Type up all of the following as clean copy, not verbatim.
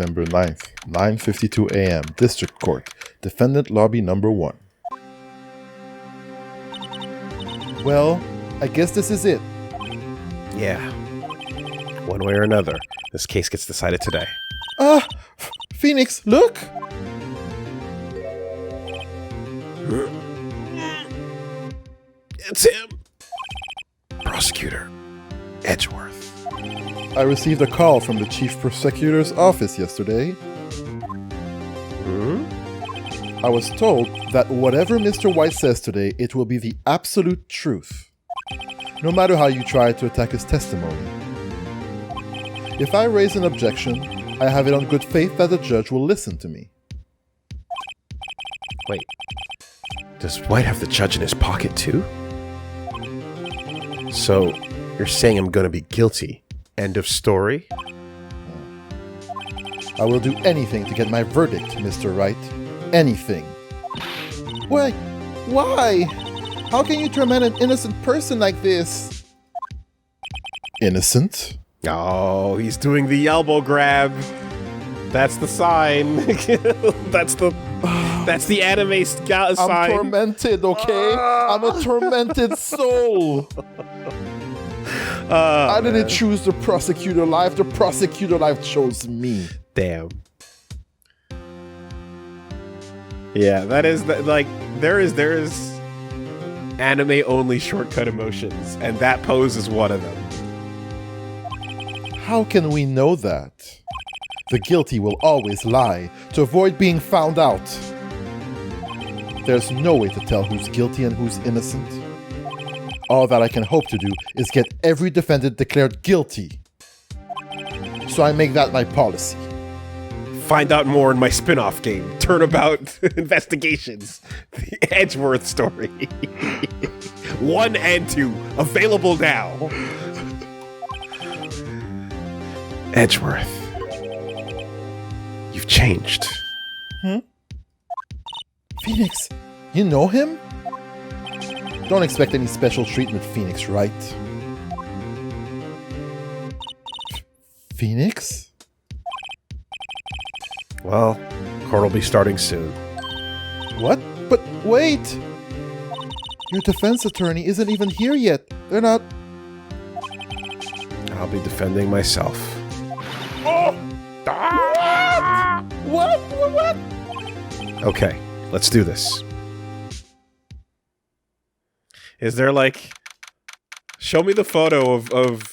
September 9th, 9:52 a.m. District Court. Defendant Lobby Number 1. Well, I guess this is it. Yeah. One way or another, this case gets decided today. Phoenix, look! It's him! Prosecutor Edgeworth. I received a call from the Chief Prosecutor's office yesterday. I was told that whatever Mr. White says today, it will be the absolute truth. No matter how you try to attack his testimony. If I raise an objection, I have it on good faith that the judge will listen to me. Wait. Does White have the judge in his pocket too? So, you're saying I'm gonna be guilty? End of story? I will do anything to get my verdict, Mr. Wright. Anything. Why? Why? How can you torment an innocent person like this? Innocent? Oh, he's doing the elbow grab. That's the sign. That's the anime sign. I'm tormented, okay? I'm a tormented soul. I didn't choose the prosecutor life. The prosecutor life chose me. Damn. Yeah, that is like there is anime only shortcut emotions, and that pose is one of them. How can we know that? The guilty will always lie to avoid being found out. There's no way to tell who's guilty and who's innocent. All that I can hope to do is get every defendant declared guilty. So I make that my policy. Find out more in my spin-off game, Turnabout Investigations, the Edgeworth story. 1 and 2, available now. Edgeworth, you've changed. Phoenix, you know him? Don't expect any special treatment, Phoenix, right? Phoenix? Well, court will be starting soon. What? But wait! Your defense attorney isn't even here yet. They're not... I'll be defending myself. Oh! What? Okay, let's do this. Is there like... Show me the photo of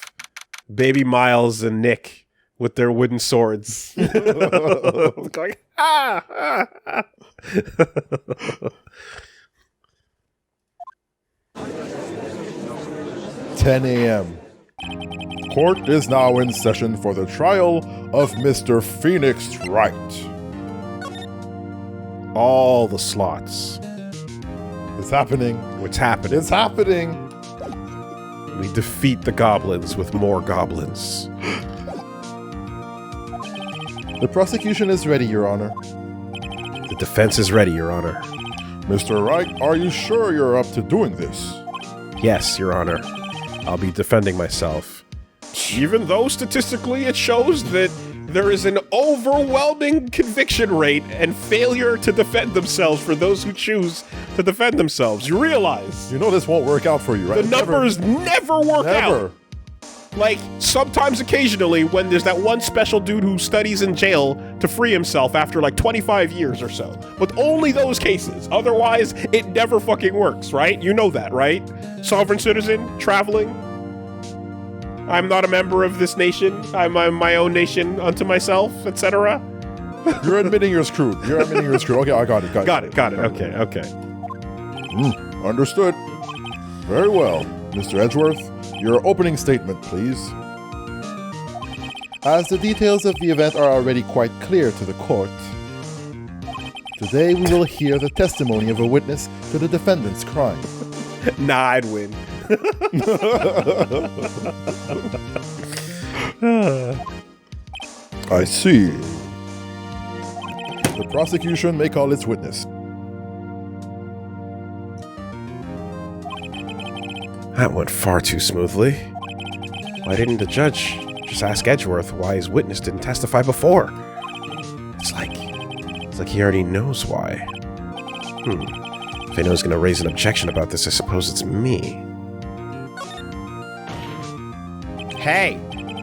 baby Miles and Nick with their wooden swords. Going, 10 a.m. Court is now in session for the trial of Mr. Phoenix Wright. all the slots. It's happening. What's happening? It's happening. We defeat the goblins with more goblins. The prosecution is ready, Your Honor. The defense is ready, Your Honor. Mr. Wright, are you sure you're up to doing this? Yes, Your Honor. I'll be defending myself. Even though statistically it shows that there is an overwhelming conviction rate and failure to defend themselves for those who choose to defend themselves. You realize? You know this won't work out for you, right? The numbers never work Never. out. Like, sometimes occasionally when there's that one special dude who studies in jail to free himself after like 25 years or so. But only those cases. Otherwise, it never fucking works, right? You know that, right? Sovereign citizen, traveling. I'm not a member of this nation. I'm my own nation unto myself, etc. You're admitting you're screwed. You're admitting you're screwed. Okay, I got it. Got it. Okay. Understood. Very well. Mr. Edgeworth, your opening statement, please. As the details of the event are already quite clear to the court, today we will hear the testimony of a witness to the defendant's crime. Nah, I'd win. I see. The prosecution may call its witness. That went far too smoothly. Why didn't the judge just ask Edgeworth why his witness didn't testify before? It's like he already knows why. If anyone's gonna raise an objection about this, I suppose it's me. Hey,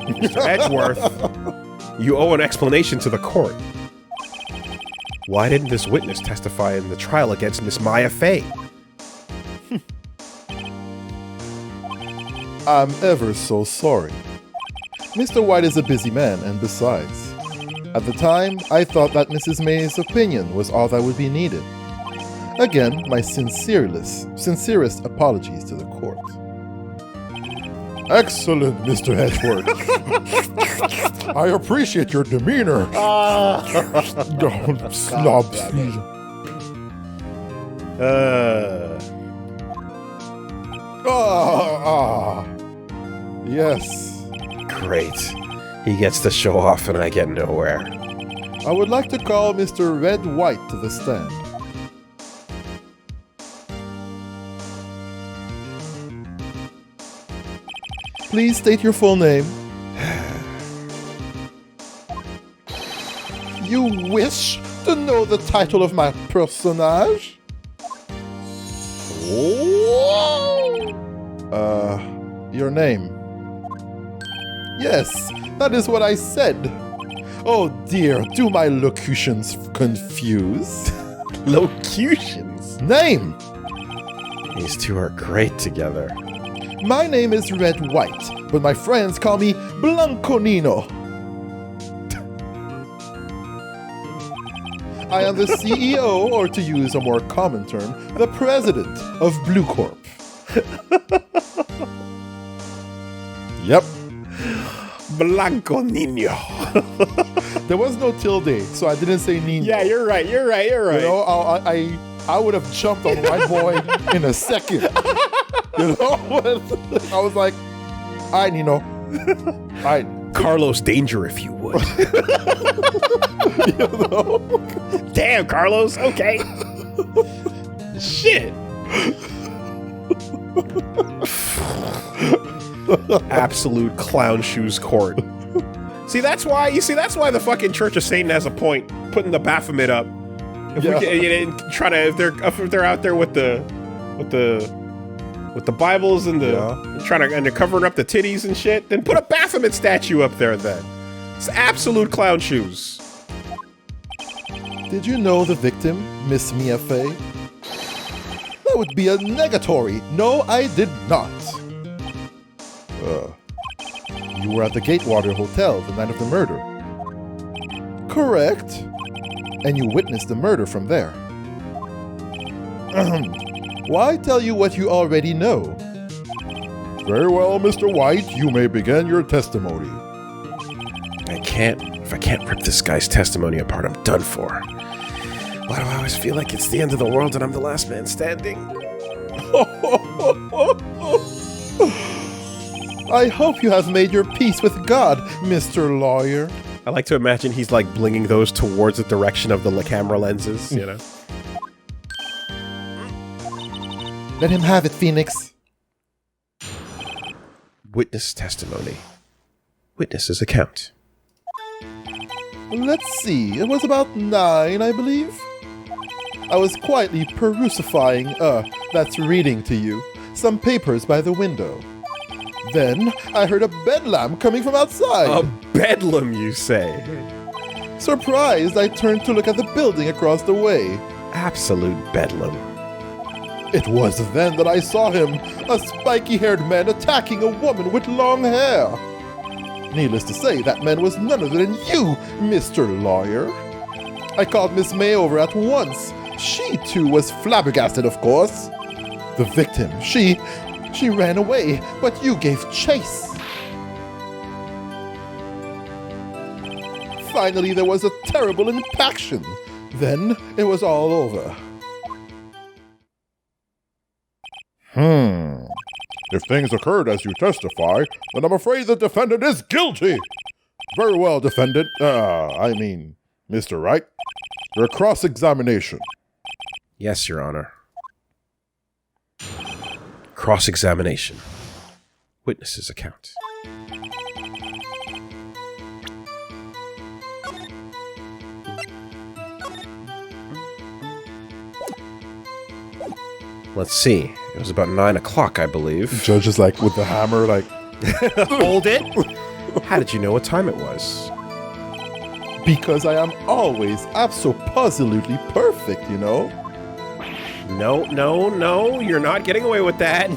Mr. Edgeworth, you owe an explanation to the court. Why didn't this witness testify in the trial against Miss Maya Fey? I'm ever so sorry. Mr. White is a busy man, and besides, at the time, I thought that Mrs. May's opinion was all that would be needed. Again, my sincerest apologies to the court. Excellent, Mr. Edgeworth. I appreciate your demeanor. Don't snob. Yes. Great. He gets to show off and I get nowhere. I would like to call Mr. Red White to the stand. Please state your full name. You wish to know the title of my personage? Your name. Yes, that is what I said. Oh dear, do my locutions confuse? Locutions? Name! These two are great together. My name is Red White, but my friends call me Blanconino. I am the CEO, or to use a more common term, the president of Blue Corp. Yep. Blanco Nino. There was no tilde, so I didn't say Nino. Yeah, you're right. You know, I would have jumped on White Boy in a second. You know? I was like, all right, Nino. All right. Carlos Danger, if you would. You know? Damn, Carlos. Okay. Shit. Absolute clown shoes court. See, that's why the fucking Church of Satan has a point putting the Baphomet up. If we can, try to, if they're out there with the Bibles and and they're covering up the titties and shit, then put a Baphomet statue up there. Then it's absolute clown shoes. Did you know the victim, Miss Mia Fey? That would be a negatory. No, I did not. You were at the Gatewater Hotel the night of the murder. Correct. And you witnessed the murder from there. Why tell you what you already know? Very well, Mr. White, you may begin your testimony. If I can't rip this guy's testimony apart, I'm done for. Why do I always feel like it's the end of the world and I'm the last man standing? I hope you have made your peace with God, Mr. Lawyer. I like to imagine he's like blinging those towards the direction of the camera lenses, you know? Let him have it, Phoenix. Witness testimony. Witness's account. Let's see, it was about 9, I believe. I was quietly that's reading to you, some papers by the window. Then I heard a bedlam coming from outside. A bedlam, you say? Surprised, I turned to look at the building across the way. Absolute bedlam. It was then that I saw him, a spiky-haired man attacking a woman with long hair. Needless to say, that man was none other than you, Mr. Lawyer. I called Miss May over at once. She, too, was flabbergasted, of course. The victim, she ran away, but you gave chase. Finally, there was a terrible impaction. Then it was all over. If things occurred as you testify, then I'm afraid the defendant is guilty. Very well, defendant. Mr. Wright. Your cross-examination. Yes, Your Honor. Cross-examination. Witness's account. Let's see. It was about 9 o'clock, I believe. Judge is like with the hammer, like, Hold it. How did you know what time it was? because I am always absolutely perfect, you know? No. You're not getting away with that.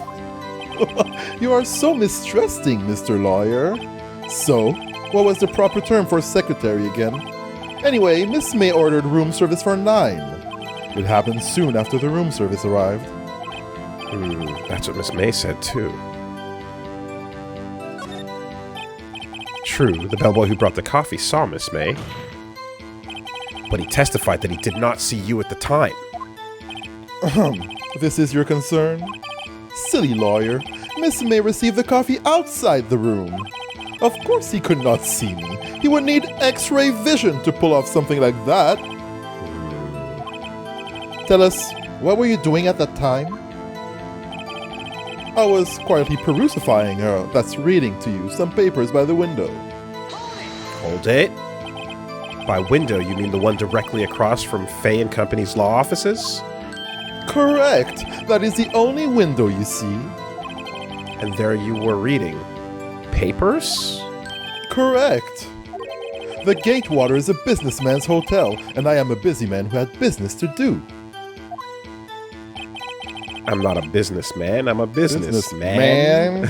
You are so mistrusting, Mr. Lawyer. So, what was the proper term for secretary again? Anyway, Miss May ordered room service for 9. It happened soon after the room service arrived. That's what Miss May said, too. True, the bellboy who brought the coffee saw Miss May. But he testified that he did not see you at the time. This is your concern? Silly lawyer. Miss May received the coffee outside the room. Of course he could not see me. He would need X-ray vision to pull off something like that. Tell us, what were you doing at that time? I was quietly perusifying her, that's reading to you, some papers by the window. Hold it. By window, you mean the one directly across from Fay & Company's law offices? Correct! That is the only window you see. And there you were reading. Papers? Correct. The Gatewater is a businessman's hotel, and I am a busy man who had business to do. I'm not a businessman, I'm a businessman.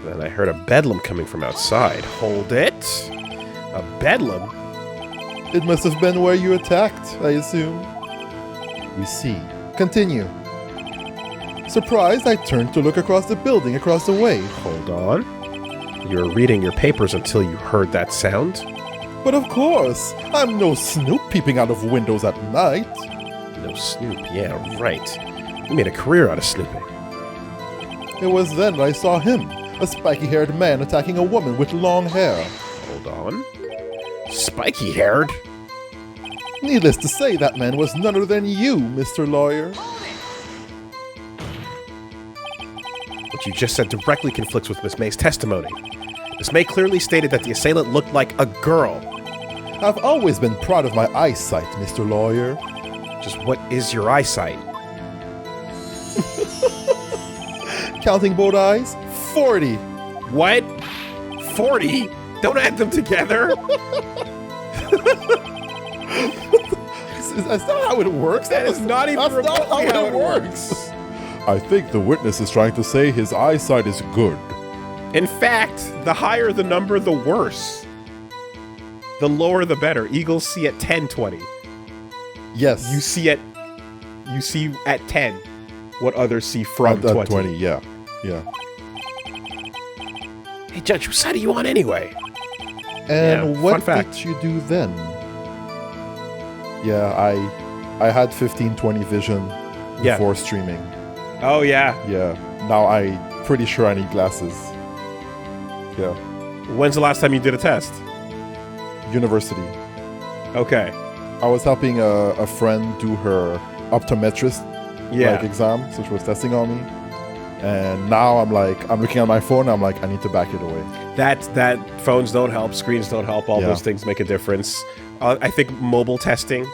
Then I heard a bedlam coming from outside. Hold it. A bedlam? It must have been where you attacked, I assume. We see. Continue. Surprised, I turned to look across the building across the way. Hold on. You were reading your papers until you heard that sound? But of course, I'm no snoop peeping out of windows at night. No snoop, yeah, right. You made a career out of snooping. It was then that I saw him, a spiky-haired man attacking a woman with long hair. Hold on. Spiky-haired? Needless to say, that man was none other than you, Mr. Lawyer. What you just said directly conflicts with Miss May's testimony. Miss May clearly stated that the assailant looked like a girl. I've always been proud of my eyesight, Mr. Lawyer. Just what is your eyesight? Counting both eyes, 40. What? 40? Don't add them together. That's not how it works. That is not even That's not how it works. I think the witness is trying to say his eyesight is good. In fact, the higher the number, the worse. The lower, the better. Eagles see at 10/20. Yes. You see at 10 what others see from At 20. 20, yeah. Yeah. Hey, Judge, whose side are you on anyway? And Yeah, what fun fact. did you do then? Yeah, I had 1520 vision Yeah. before streaming. Oh, yeah. Yeah. Now I'm pretty sure I need glasses. Yeah. When's the last time you did a test? University. Okay. I was helping a friend do her optometrist Yeah. exam, so she was testing on me. And now I'm looking at my phone, I'm like, I need to back it away. That phones don't help, screens don't help, all Yeah. those things make a difference. I think mobile testing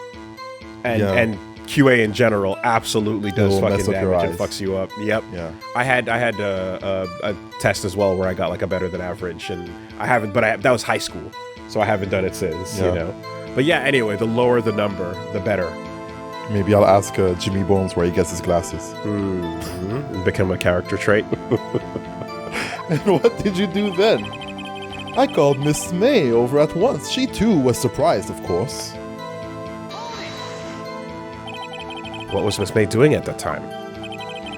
and Yeah. and QA in general absolutely does It'll mess fucking up your damage and eyes. fucks you up. Yep. Yeah. I had a test as well where I got like a better than average, and I haven't, but that was high school, so I haven't done it since. Yeah. You know. But yeah. Anyway, the lower the number, the better. Maybe I'll ask Jimmy Bones where he gets his glasses. Mm-hmm. Become a character trait. And what did you do then? I called Miss May over at once. She too was surprised, of course. What was Miss May doing at that time?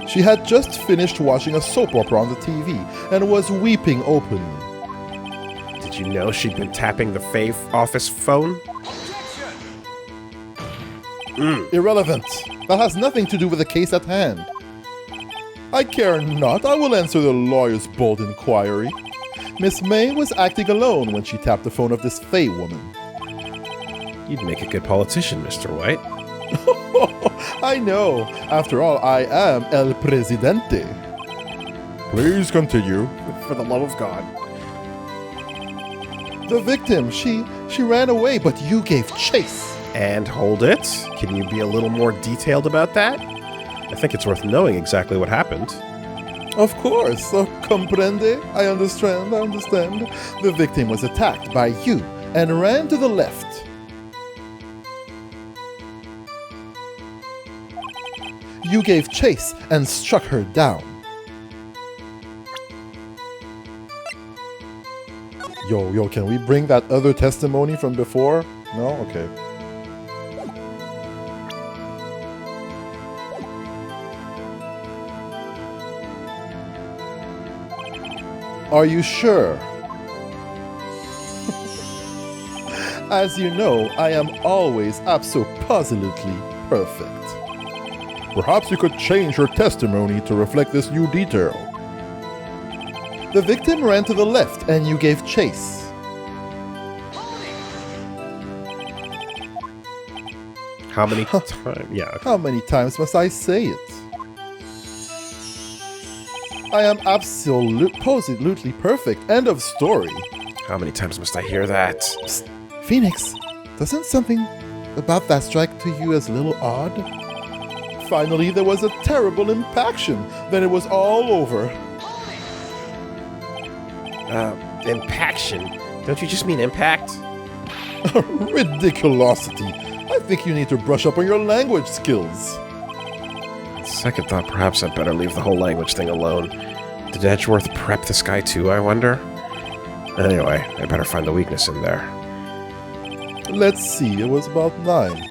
She had just finished watching a soap opera on the TV and was weeping openly. Did you know she'd been tapping the Faye office phone? Irrelevant. That has nothing to do with the case at hand. I care not. I will answer the lawyer's bold inquiry. Miss May was acting alone when she tapped the phone of this Faye woman. You'd make a good politician, Mr. White. I know. After all, I am El Presidente. Please continue. For the love of God. The victim, she ran away, but you gave chase. And hold it. Can you be a little more detailed about that? I think it's worth knowing exactly what happened. Of course, comprende? I understand. The victim was attacked by you and ran to the left. You gave chase and struck her down. Yo, can we bring that other testimony from before? No? Okay. Are you sure? As you know, I am always absolutely perfect. Perhaps you could change your testimony to reflect this new detail. The victim ran to the left and you gave chase. How many times? Yeah. How many times must I say it? I am positively perfect. End of story. How many times must I hear that? Psst. Phoenix, doesn't something about that strike to you as a little odd? Finally, there was a terrible impaction. Then it was all over. Impaction? Don't you just mean impact? Ridiculosity. I think you need to brush up on your language skills. Second thought, perhaps I'd better leave the whole language thing alone. Did Edgeworth prep this guy too, I wonder? Anyway, I better find the weakness in there. Let's see, it was about 9.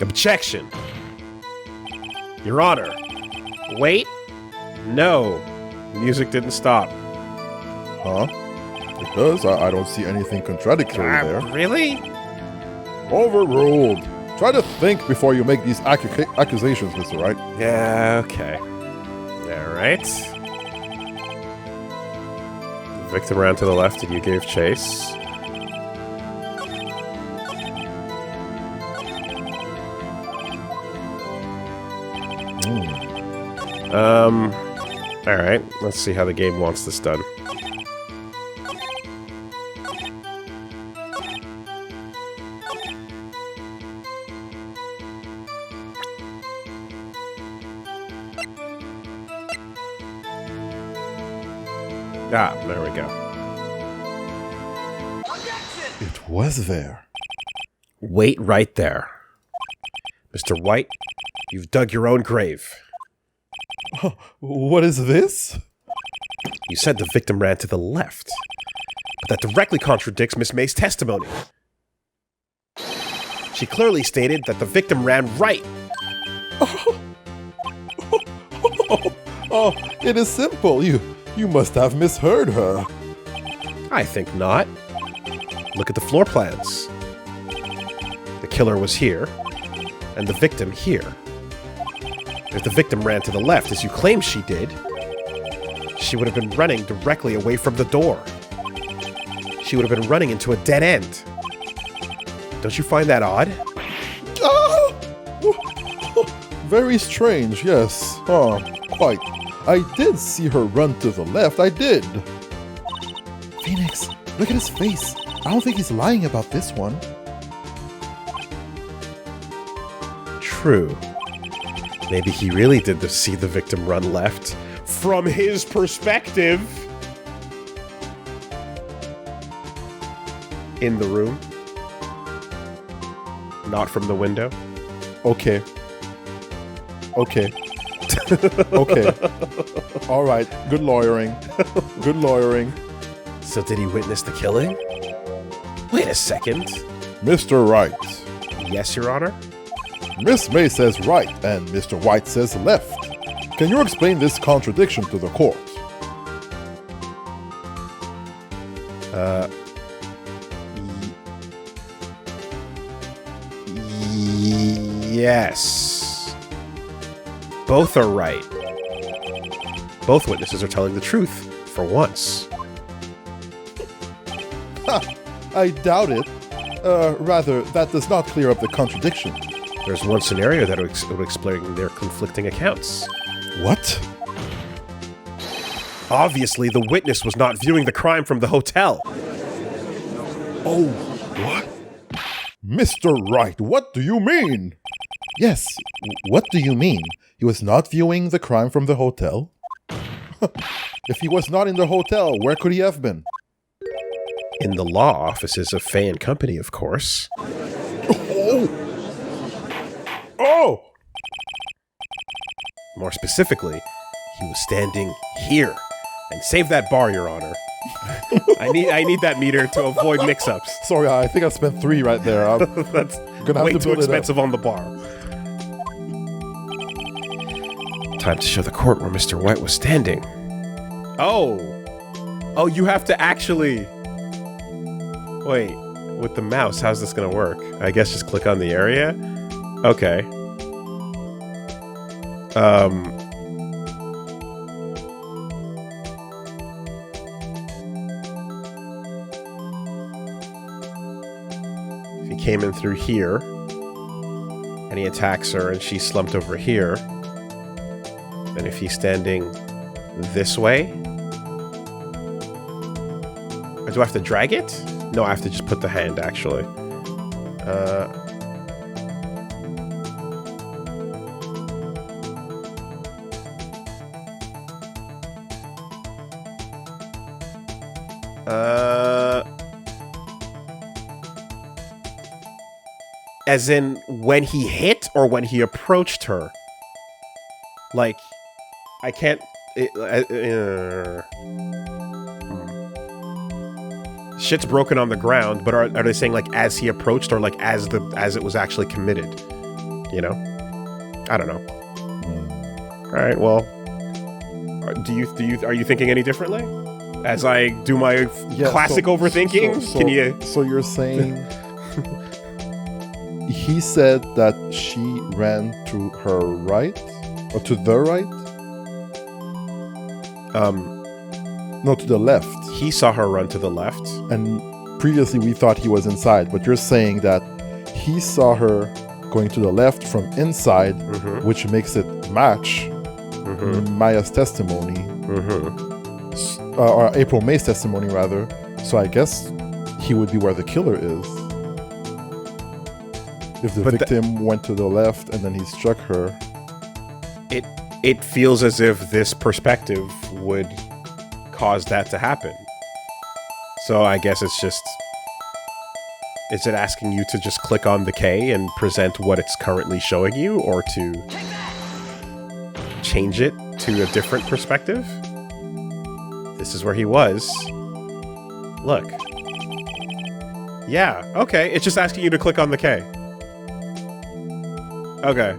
Objection! Your Honor. Wait. No. Music didn't stop. Huh? It does? I don't see anything contradictory there. Really? Overruled. Try to think before you make these accusations, Mr. Wright. Yeah, okay. Alright. The victim ran to the left and you gave chase. Alright, let's see how the game wants this done. Ah, there we go. It was there. Wait right there. Mr. White, you've dug your own grave. What is this? You said the victim ran to the left, but that directly contradicts Miss May's testimony. She clearly stated that the victim ran right. Oh, it is simple. You must have misheard her. I think not. Look at the floor plans. The killer was here, and the victim here. If the victim ran to the left, as you claim she did, she would have been running directly away from the door. She would have been running into a dead end. Don't you find that odd? Very strange, yes. Quite. I did see her run to the left, I did. Phoenix, look at his face. I don't think he's lying about this one. True. Maybe he really did see the victim run left. From his perspective. In the room. Not from the window. Okay. Okay. Alright, good lawyering. Good lawyering. So did he witness the killing? Wait a second. Mr. Wright. Yes, Your Honor? Miss May says right and Mr. White says left. Can you explain this contradiction to the court? Yes. Both are right. Both witnesses are telling the truth, for once. Ha! I doubt it. Rather, that does not clear up the contradiction. There's one scenario that would explain their conflicting accounts. What? Obviously, the witness was not viewing the crime from the hotel. Oh, what? Mr. Wright, what do you mean? Yes, what do you mean? He was not viewing the crime from the hotel? If he was not in the hotel, where could he have been? In the law offices of Fay and Company, of course. Oh! More specifically, he was standing here. And save that bar, Your Honor. I need that meter to avoid mix-ups. Sorry, I think I spent 3 right there. That's gonna have way to too build it up. expensive on the bar. Time to show the court where Mr. White was standing. Oh, you have to actually... Wait, with the mouse, how's this gonna work? I guess just click on the area? Okay. If he came in through here, and he attacks her and she's slumped over here, then if he's standing this way... Do I have to drag it? No, I have to just put the hand, actually. As in, when he hit or when he approached her? Like, I can't... Shit's broken on the ground, but are they saying like as he approached or like as it was actually committed? You know? I don't know. All right, well, are you thinking any differently? As I do my classic overthinking? Can you... So you're saying... He said that she ran to her right? Or to the right? No, to the left. He saw her run to the left. And previously we thought he was inside, but you're saying that he saw her going to the left from inside, which makes it match Maya's testimony. Or April May's testimony, rather. So I guess he would be where the killer is. If the victim went to the left and then he struck her. It feels as if this perspective would cause that to happen. So I guess it's just... Is it asking you to just click on the K and present what it's currently showing you, or to change it to a different perspective? This is where he was. Look. Yeah, okay. It's just asking you to click on the K. Okay.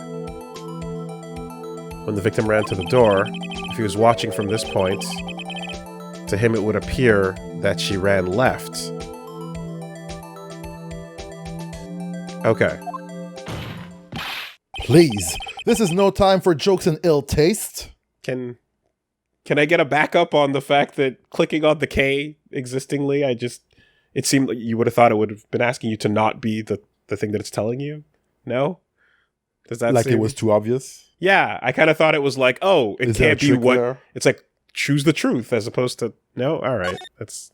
When the victim ran to the door, if he was watching from this point, to him it would appear that she ran left. Okay. Please, this is no time for jokes and ill taste. Can I get a backup on the fact that clicking on the K existingly, it seemed like you would have thought it would have been asking you to not be the thing that it's telling you? No? Does that like seem... it was too obvious? Yeah, I kind of thought it was like, oh, it can't be what... There? It's like, choose the truth as opposed to... No? All right. That's...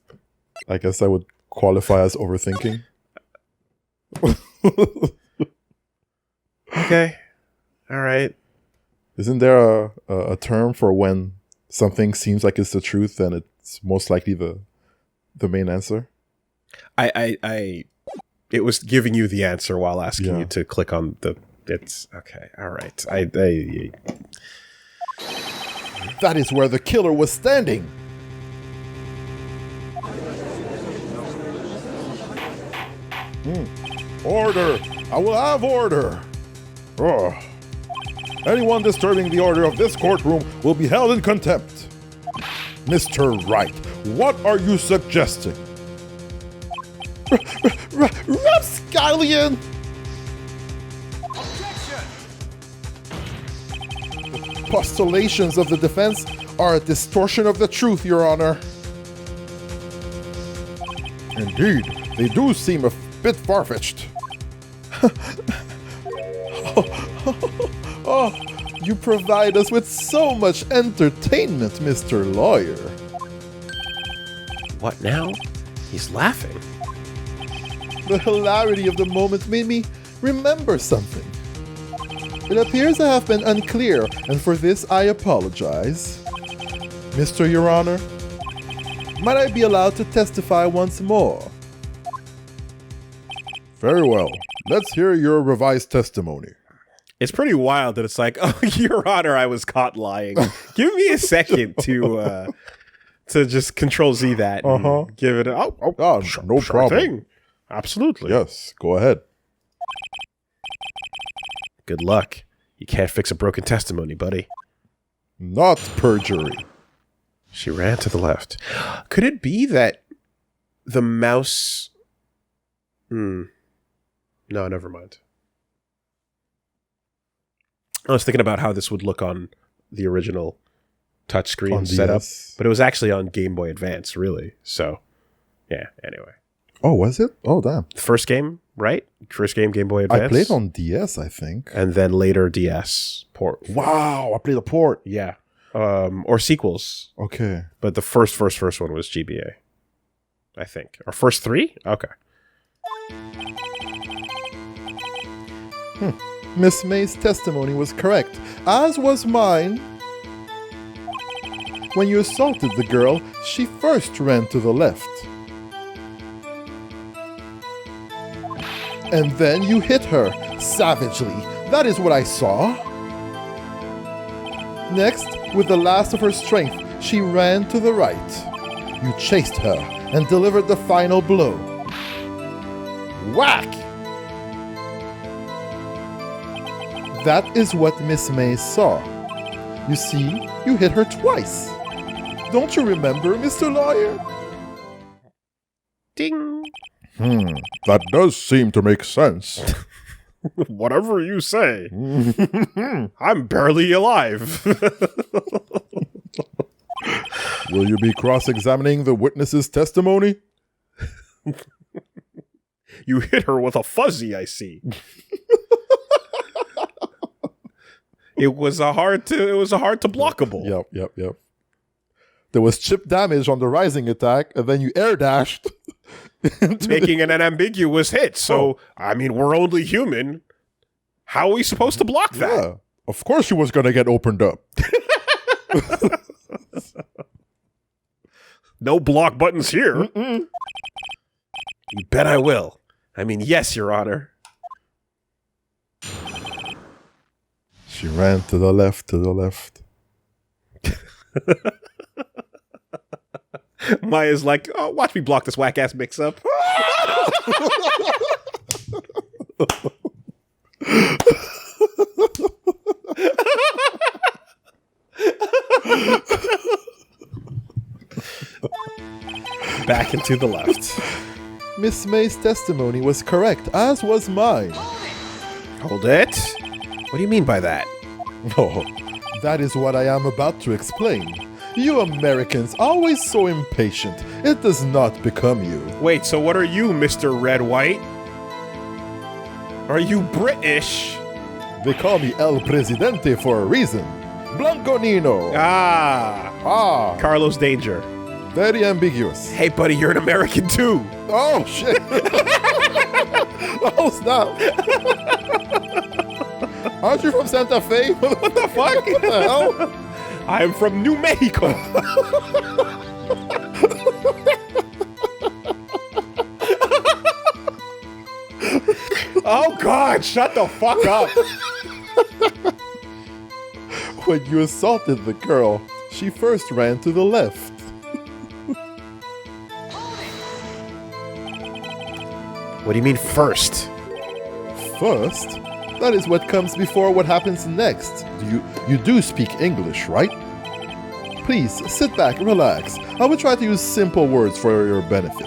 I guess I would qualify as overthinking. Okay. All right. Isn't there a term for when something seems like it's the truth and it's most likely the main answer? It was giving you the answer while asking you to click on the... It's... Okay. All right. That is where the killer was standing. Order! I will have order! Oh. Anyone disturbing the order of this courtroom will be held in contempt. Mr. Wright, what are you suggesting? Rapscallion! The postulations of the defense are a distortion of the truth, Your Honor. Indeed, they do seem a bit far-fetched. Oh, You provide us with so much entertainment, Mr. Lawyer. What now? He's laughing. The hilarity of the moment made me remember something. It appears I have been unclear, and for this I apologize. Mr. Your Honor, might I be allowed to testify once more? Very well. Let's hear your revised testimony. It's pretty wild that it's like, oh, Your Honor, I was caught lying. Give me a second to just Control Z that and give it a no problem. Thing. Absolutely. Yes, go ahead. Good luck. You can't fix a broken testimony, buddy. Not perjury. She ran to the left. Could it be that the mouse... No, never mind. I was thinking about how this would look on the original touchscreen setup, but it was actually on Game Boy Advance, really. So, yeah, anyway. Oh, was it? Oh, damn. The first game, right? First game, Game Boy Advance. I played on DS, I think. And then later DS port. Wow, I played a port. Yeah. Or sequels. Okay. But the first one was GBA, I think. Or first three? Okay. Miss May's testimony was correct, as was mine. When you assaulted the girl, she first ran to the left. And then you hit her, savagely. That is what I saw. Next, with the last of her strength, she ran to the right. You chased her and delivered the final blow. Whack! That is what Miss May saw. You see, you hit her twice. Don't you remember, Mr. Lawyer? Ding! That does seem to make sense. Whatever you say. I'm barely alive. Will you be cross-examining the witness's testimony? You hit her with a fuzzy, I see. It was a hard to blockable. Yep. There was chip damage on the rising attack, and then you air dashed. Making an ambiguous hit. So, I mean, we're only human. How are we supposed to block that? Yeah, of course she was going to get opened up. No block buttons here. You bet I will. I mean, yes, Your Honor. She ran to the left, Maya's like, oh, watch me block this whack-ass mix-up. Back and to the left. Miss May's testimony was correct, as was mine. Hold it. What do you mean by that? Oh, that is what I am about to explain. You Americans always so impatient. It does not become you. Wait, so what are you, Mr. Red White? Are you British? They call me El Presidente for a reason. Blanco Nino. Ah. Carlos Danger. Very ambiguous. Hey, buddy, you're an American too. Oh, shit. Oh, snap. Aren't you from Santa Fe? What the fuck? What the hell? I'm from New Mexico. Oh, God, shut the fuck up. When you assaulted the girl, she first ran to the left. What do you mean first? First? That is what comes before what happens next. You do speak English, right? Please, sit back, relax. I will try to use simple words for your benefit.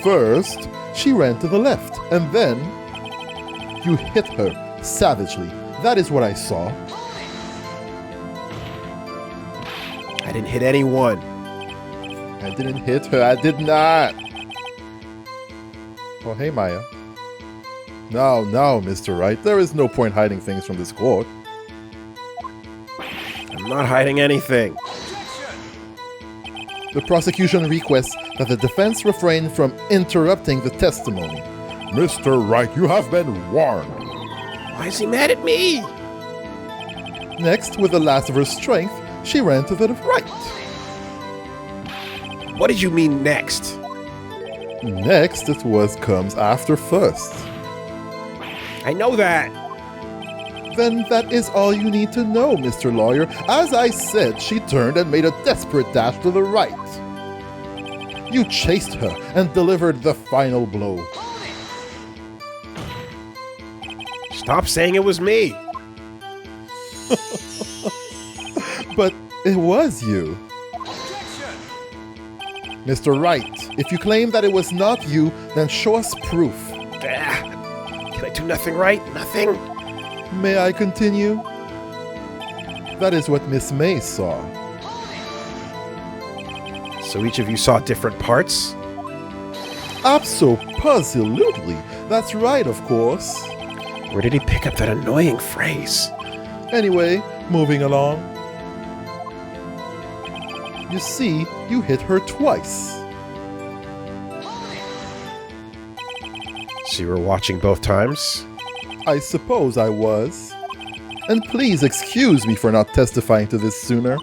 First, she ran to the left, and then you hit her savagely. That is what I saw. I didn't hit anyone. I didn't hit her. I did not. Oh, hey, Maya. Now, Mr. Wright, there is no point hiding things from this court. I'm not hiding anything. The prosecution requests that the defense refrain from interrupting the testimony. Mr. Wright, you have been warned. Why is he mad at me? Next, with the last of her strength, she ran to the right. What did you mean next? Next, it comes after first. I know that. Then that is all you need to know, Mr. Lawyer. As I said, she turned and made a desperate dash to the right. You chased her and delivered the final blow. Stop saying it was me. But it was you. Mr. Wright, if you claim that it was not you, then show us proof. Can I do nothing right? Nothing? May I continue? That is what Miss May saw. So each of you saw different parts? Abso-puzzolutely. That's right, of course. Where did he pick up that annoying phrase? Anyway, moving along. You see, you hit her twice. So you were watching both times? I suppose I was. And please excuse me for not testifying to this sooner.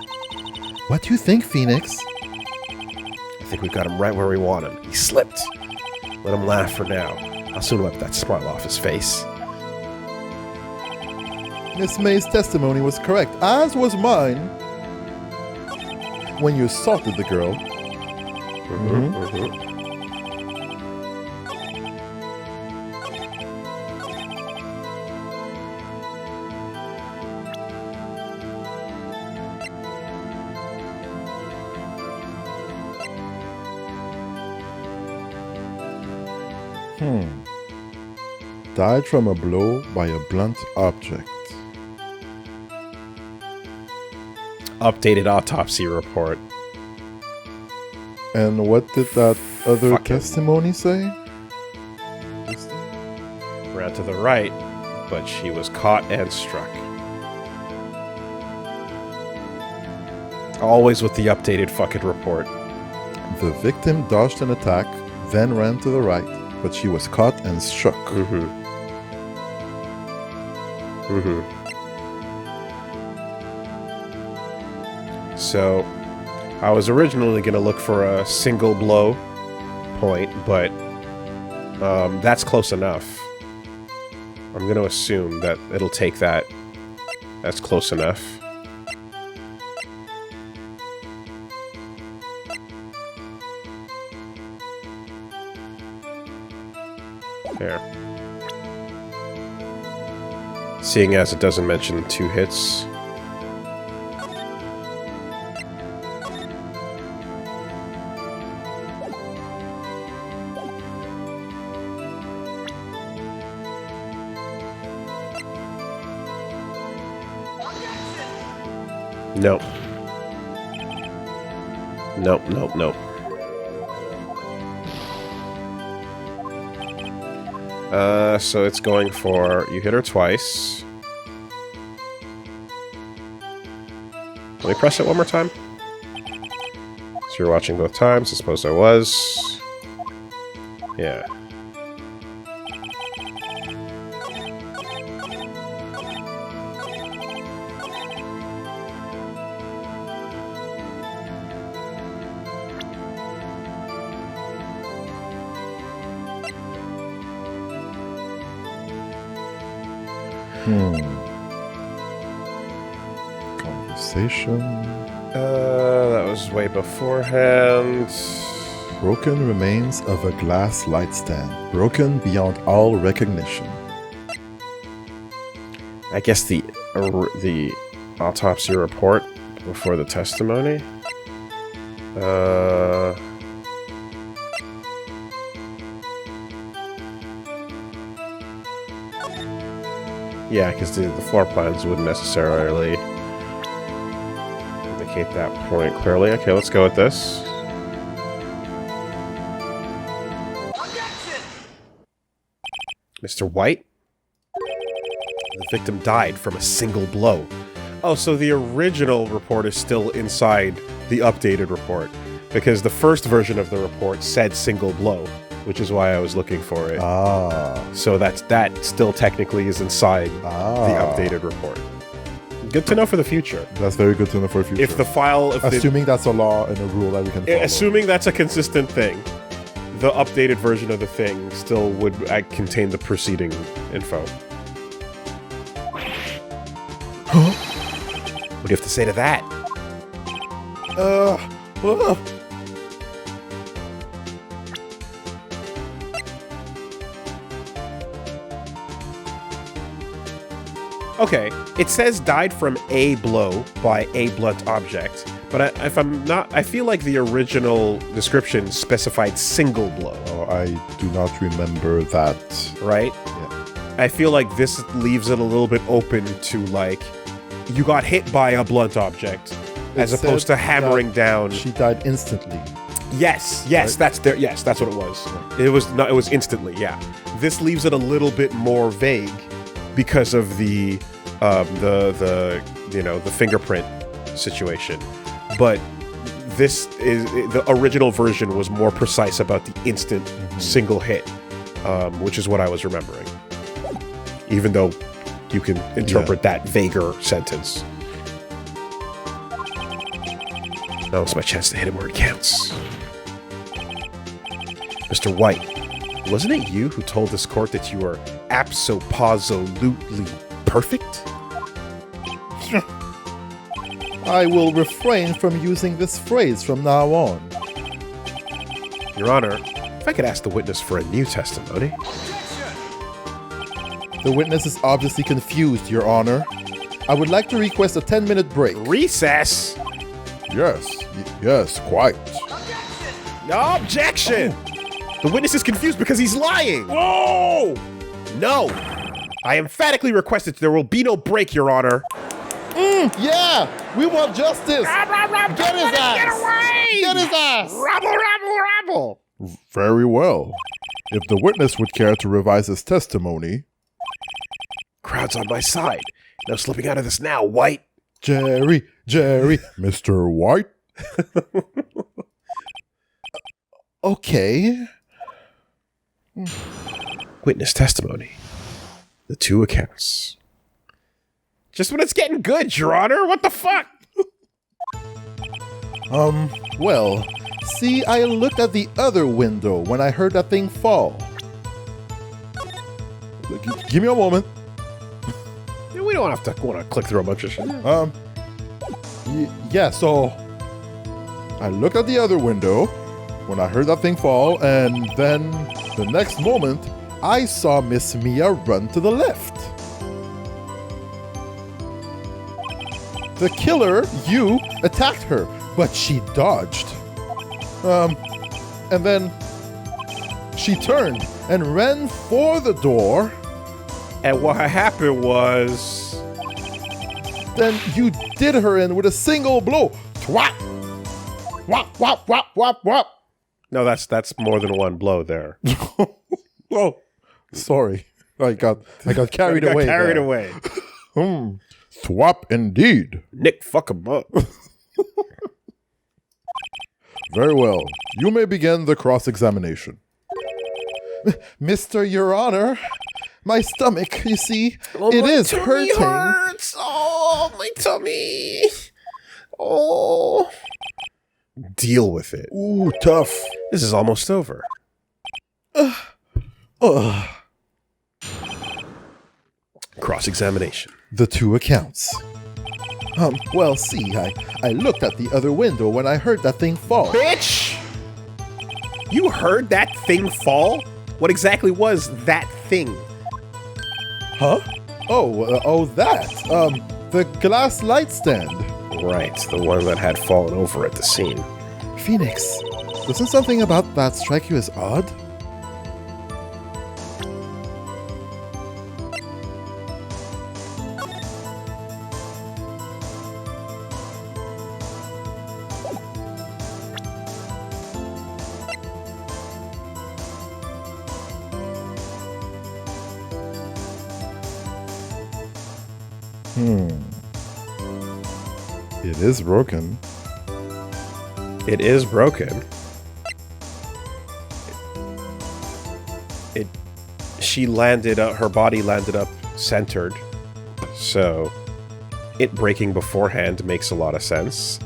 What do you think, Phoenix? I think we got him right where we want him. He slipped. Let him laugh for now. I'll soon wipe that smile off his face. Miss May's testimony was correct, as was mine. When you assaulted the girl. Died from a blow by a blunt object. Updated autopsy report. And what did that other Fuck it. testimony say? Ran to the right, but she was caught and struck. Always with the updated fucking report. The victim dodged an attack, then ran to the right, but she was caught and struck. So, I was originally going to look for a single blow point, but that's close enough. I'm going to assume that it'll take that. That's close enough. There. Seeing as it doesn't mention 2 hits. Nope. Nope, nope, nope. So it's going for... You hit her twice. Let me press it one more time. So you're watching both times. I suppose I was. Yeah. Conversation. That was way beforehand. Broken remains of a glass light stand. Broken beyond all recognition. I guess the autopsy report before the testimony. Yeah, because the floor plans wouldn't necessarily indicate that point clearly. Okay, let's go with this. Mr. White? The victim died from a single blow. Oh, so the original report is still inside the updated report, because the first version of the report said single blow, which is why I was looking for it. So that still technically is inside the updated report. Good to know for the future. That's very good to know for the future. If the file... assuming that's a law and a rule that we can follow. Assuming that's a consistent thing, the updated version of the thing still would contain the preceding info. What do you have to say to that? Okay, it says died from a blow by a blunt object, but I feel like the original description specified single blow. Oh, I do not remember that. Right? Yeah. I feel like this leaves it a little bit open to, like, you got hit by a blunt object, as opposed to hammering down. She died instantly. Yes, right? that's what it was. Yeah. It was instantly, yeah. This leaves it a little bit more vague because of the fingerprint situation. But the original version was more precise about the instant single hit, which is what I was remembering. Even though you can interpret that vaguer sentence. Now it's my chance to hit him where it counts. Mr. White, wasn't it you who told this court that you were abso-pozolutely perfect? I will refrain from using this phrase from now on. Your Honor, if I could ask the witness for a new testimony. The witness is obviously confused, Your Honor. I would like to request a 10-minute break. Recess? Yes, quite. No objection! The witness is confused because he's lying! Whoa! No! I emphatically request that there will be no break, Your Honor. Yeah! We want justice! Get his ass! Get away! Get his ass! Rabble! Very well. If the witness would care to revise his testimony... Crowd's on my side. No slipping out of this now, White. Jerry, Mr. White? Okay. Witness testimony. The two accounts. Just when it's getting good, Your Honor. What the fuck? Well, see, I looked at the other window when I heard that thing fall. Give me a moment. We don't have to click through a bunch of shit. Yeah, so I looked at the other window when I heard that thing fall, and then the next moment, I saw Miss Mia run to the left. The killer, you, attacked her, but she dodged. And then she turned and ran for the door. And what happened was... Then you did her in with a single blow. Twat! Wop, wop, wop, wop, wop. No, that's more than one blow there. Oh, sorry. I got carried away. Carried away. Thwap indeed. Nick, fuck him up. Very well. You may begin the cross-examination. Mr. Your Honor, my stomach, you see, it is hurting. Hurts. Oh, my tummy. Oh. Deal with it. Ooh, tough. This is almost over. Cross-examination. The two accounts. Well, see, I looked at the other window when I heard that thing fall. Bitch! You heard that thing fall? What exactly was that thing? Huh? Oh, that. The glass light stand. Right, the one that had fallen over at the scene. Phoenix, doesn't something about that strike you as odd? It is broken. It is broken. She landed up, her body landed up centered. So, it breaking beforehand makes a lot of sense.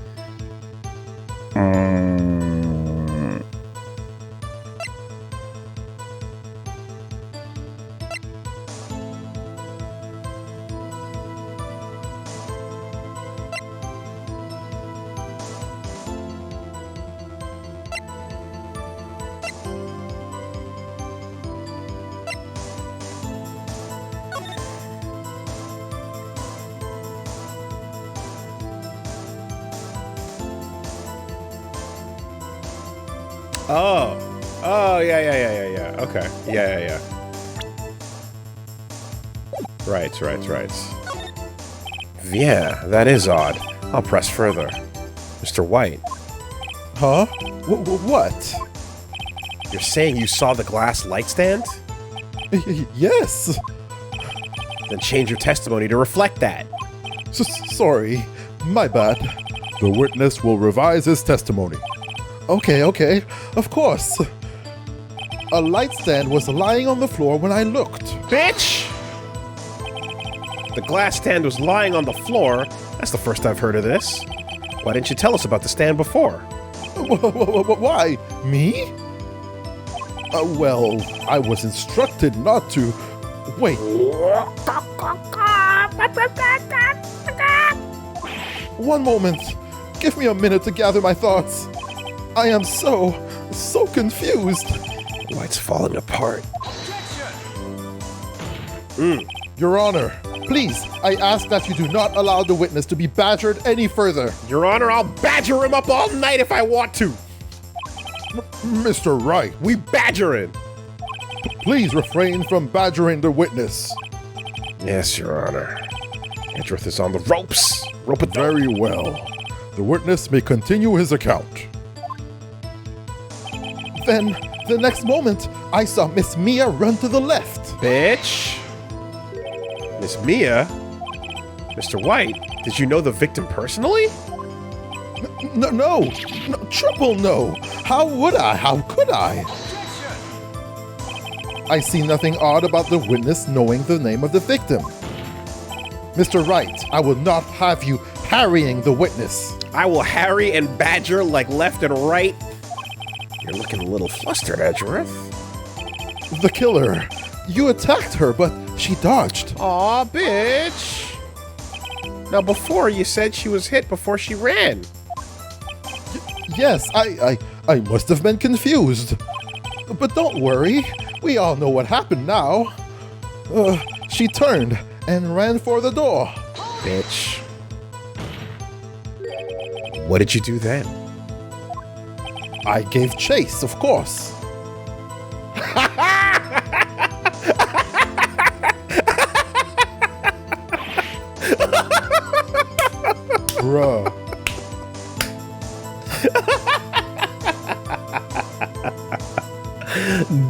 Oh, yeah. Okay. Yeah. Right. Yeah, that is odd. I'll press further. Mr. White. Huh? What? You're saying you saw the glass light stand? Yes. Then change your testimony to reflect that. Sorry. My bad. The witness will revise his testimony. Okay. Of course. A light stand was lying on the floor when I looked. Bitch! The glass stand was lying on the floor. That's the first I've heard of this. Why didn't you tell us about the stand before? Why? Me? Well, I was instructed not to. Wait. One moment. Give me a minute to gather my thoughts. I am so confused. White's falling apart. Your Honor, please, I ask that you do not allow the witness to be badgered any further. Your Honor, I'll badger him up all night if I want to. Mr. Wright, We badger him. please refrain from badgering the witness. Yes, Your Honor. Edgeworth is on the ropes. Rope it down. Very well. The witness may continue his account. Then, the next moment, I saw Miss Mia run to the left. Bitch. Miss Mia? Mr. White, did you know the victim personally? No, triple no. How would I? How could I? I see nothing odd about the witness knowing the name of the victim. Mr. Wright, I will not have you harrying the witness. I will harry and badger like left and right. You're looking a little flustered, Edgeworth. The killer. You attacked her, but she dodged. Aw, bitch. Now, before you said she was hit before she ran. Yes, I must have been confused. But don't worry, we all know what happened now. She turned and ran for the door. Bitch. What did you do then? I gave chase, of course. Bruh.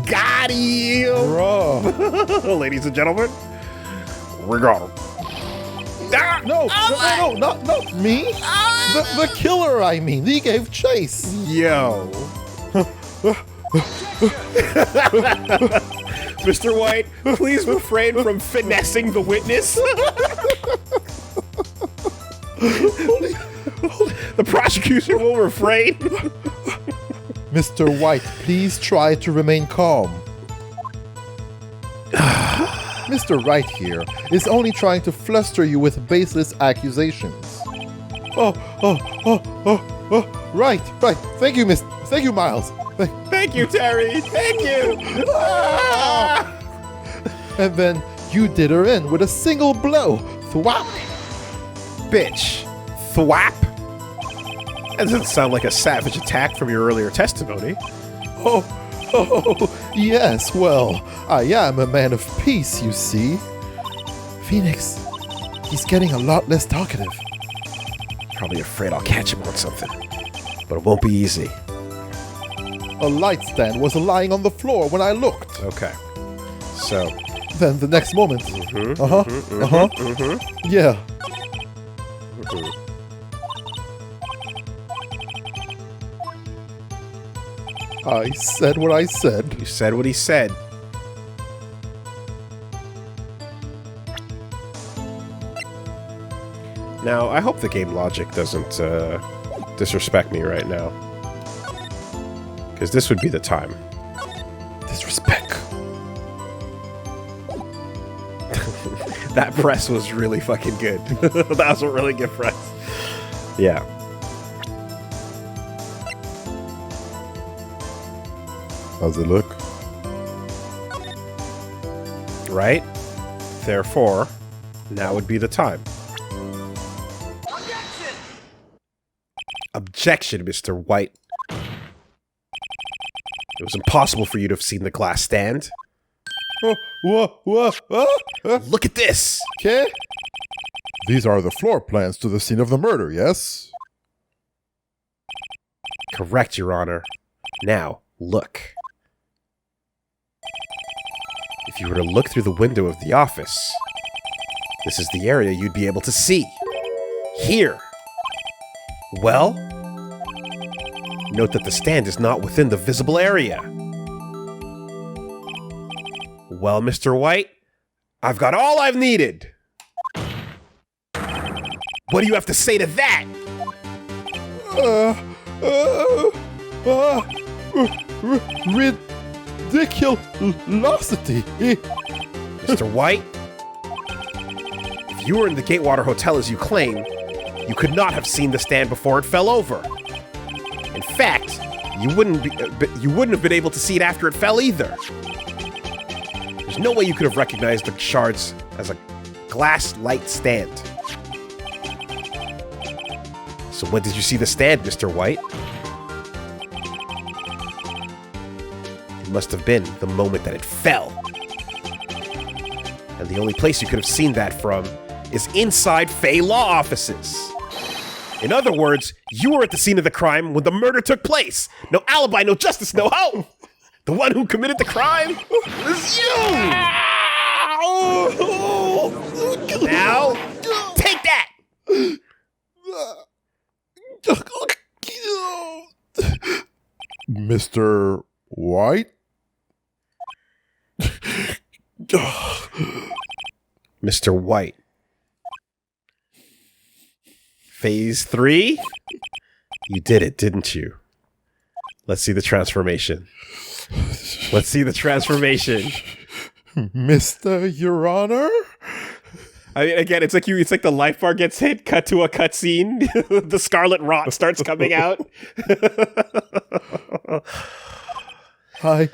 Got you! Bruh. Ladies and gentlemen, we got him. Ah! No, not me. The killer, I mean. He gave chase. Yo. Mr. White, please refrain from finessing the witness. The prosecution will refrain. Mr. White, please try to remain calm. Mr. Wright here is only trying to fluster you with baseless accusations. Right. Thank you, Miles. Thank you, Terry. Thank you. Ah! And then you did her in with a single blow. Thwap. Bitch. Thwap. That doesn't sound like a savage attack from your earlier testimony. Oh, yes, well, I am a man of peace, you see. Phoenix, he's getting a lot less talkative. Probably afraid I'll catch him on something. But it won't be easy. A light stand was lying on the floor when I looked. Okay. So. Then the next moment. Yeah. I said what I said. You said what he said. Now, I hope the game logic doesn't disrespect me right now. Because this would be the time. Disrespect. That press was really fucking good. That was a really good press. Yeah. How's it look? Right? Therefore, now would be the time. Objection, Mr. White. It was impossible for you to have seen the glass stand. Look at this! Okay. These are the floor plans to the scene of the murder, yes? Correct, Your Honor. Now, look. If you were to look through the window of the office, this is the area you'd be able to see. Here. Well, note that the stand is not within the visible area. Well, Mr. White, I've got all I've needed. What do you have to say to that? Ridiculosity. Mr. White, if you were in the Gatewater Hotel as you claim, you could not have seen the stand before it fell over. In fact, you wouldn't have been able to see it after it fell either. There's no way you could have recognized the shards as a glass light stand. So when did you see the stand, Mr. White? It must have been the moment that it fell. And the only place you could have seen that from is inside Fey law offices. In other words, you were at the scene of the crime when the murder took place. No alibi, no justice, no hope. The one who committed the crime was you! Now, take that! Mr. White? Mr. White. Phase 3? You did it, didn't you? Let's see the transformation. Let's see the transformation. Mr. Your Honor? I mean, again, it's like the life bar gets hit, cut to a cutscene, the scarlet rot starts coming out. Hi,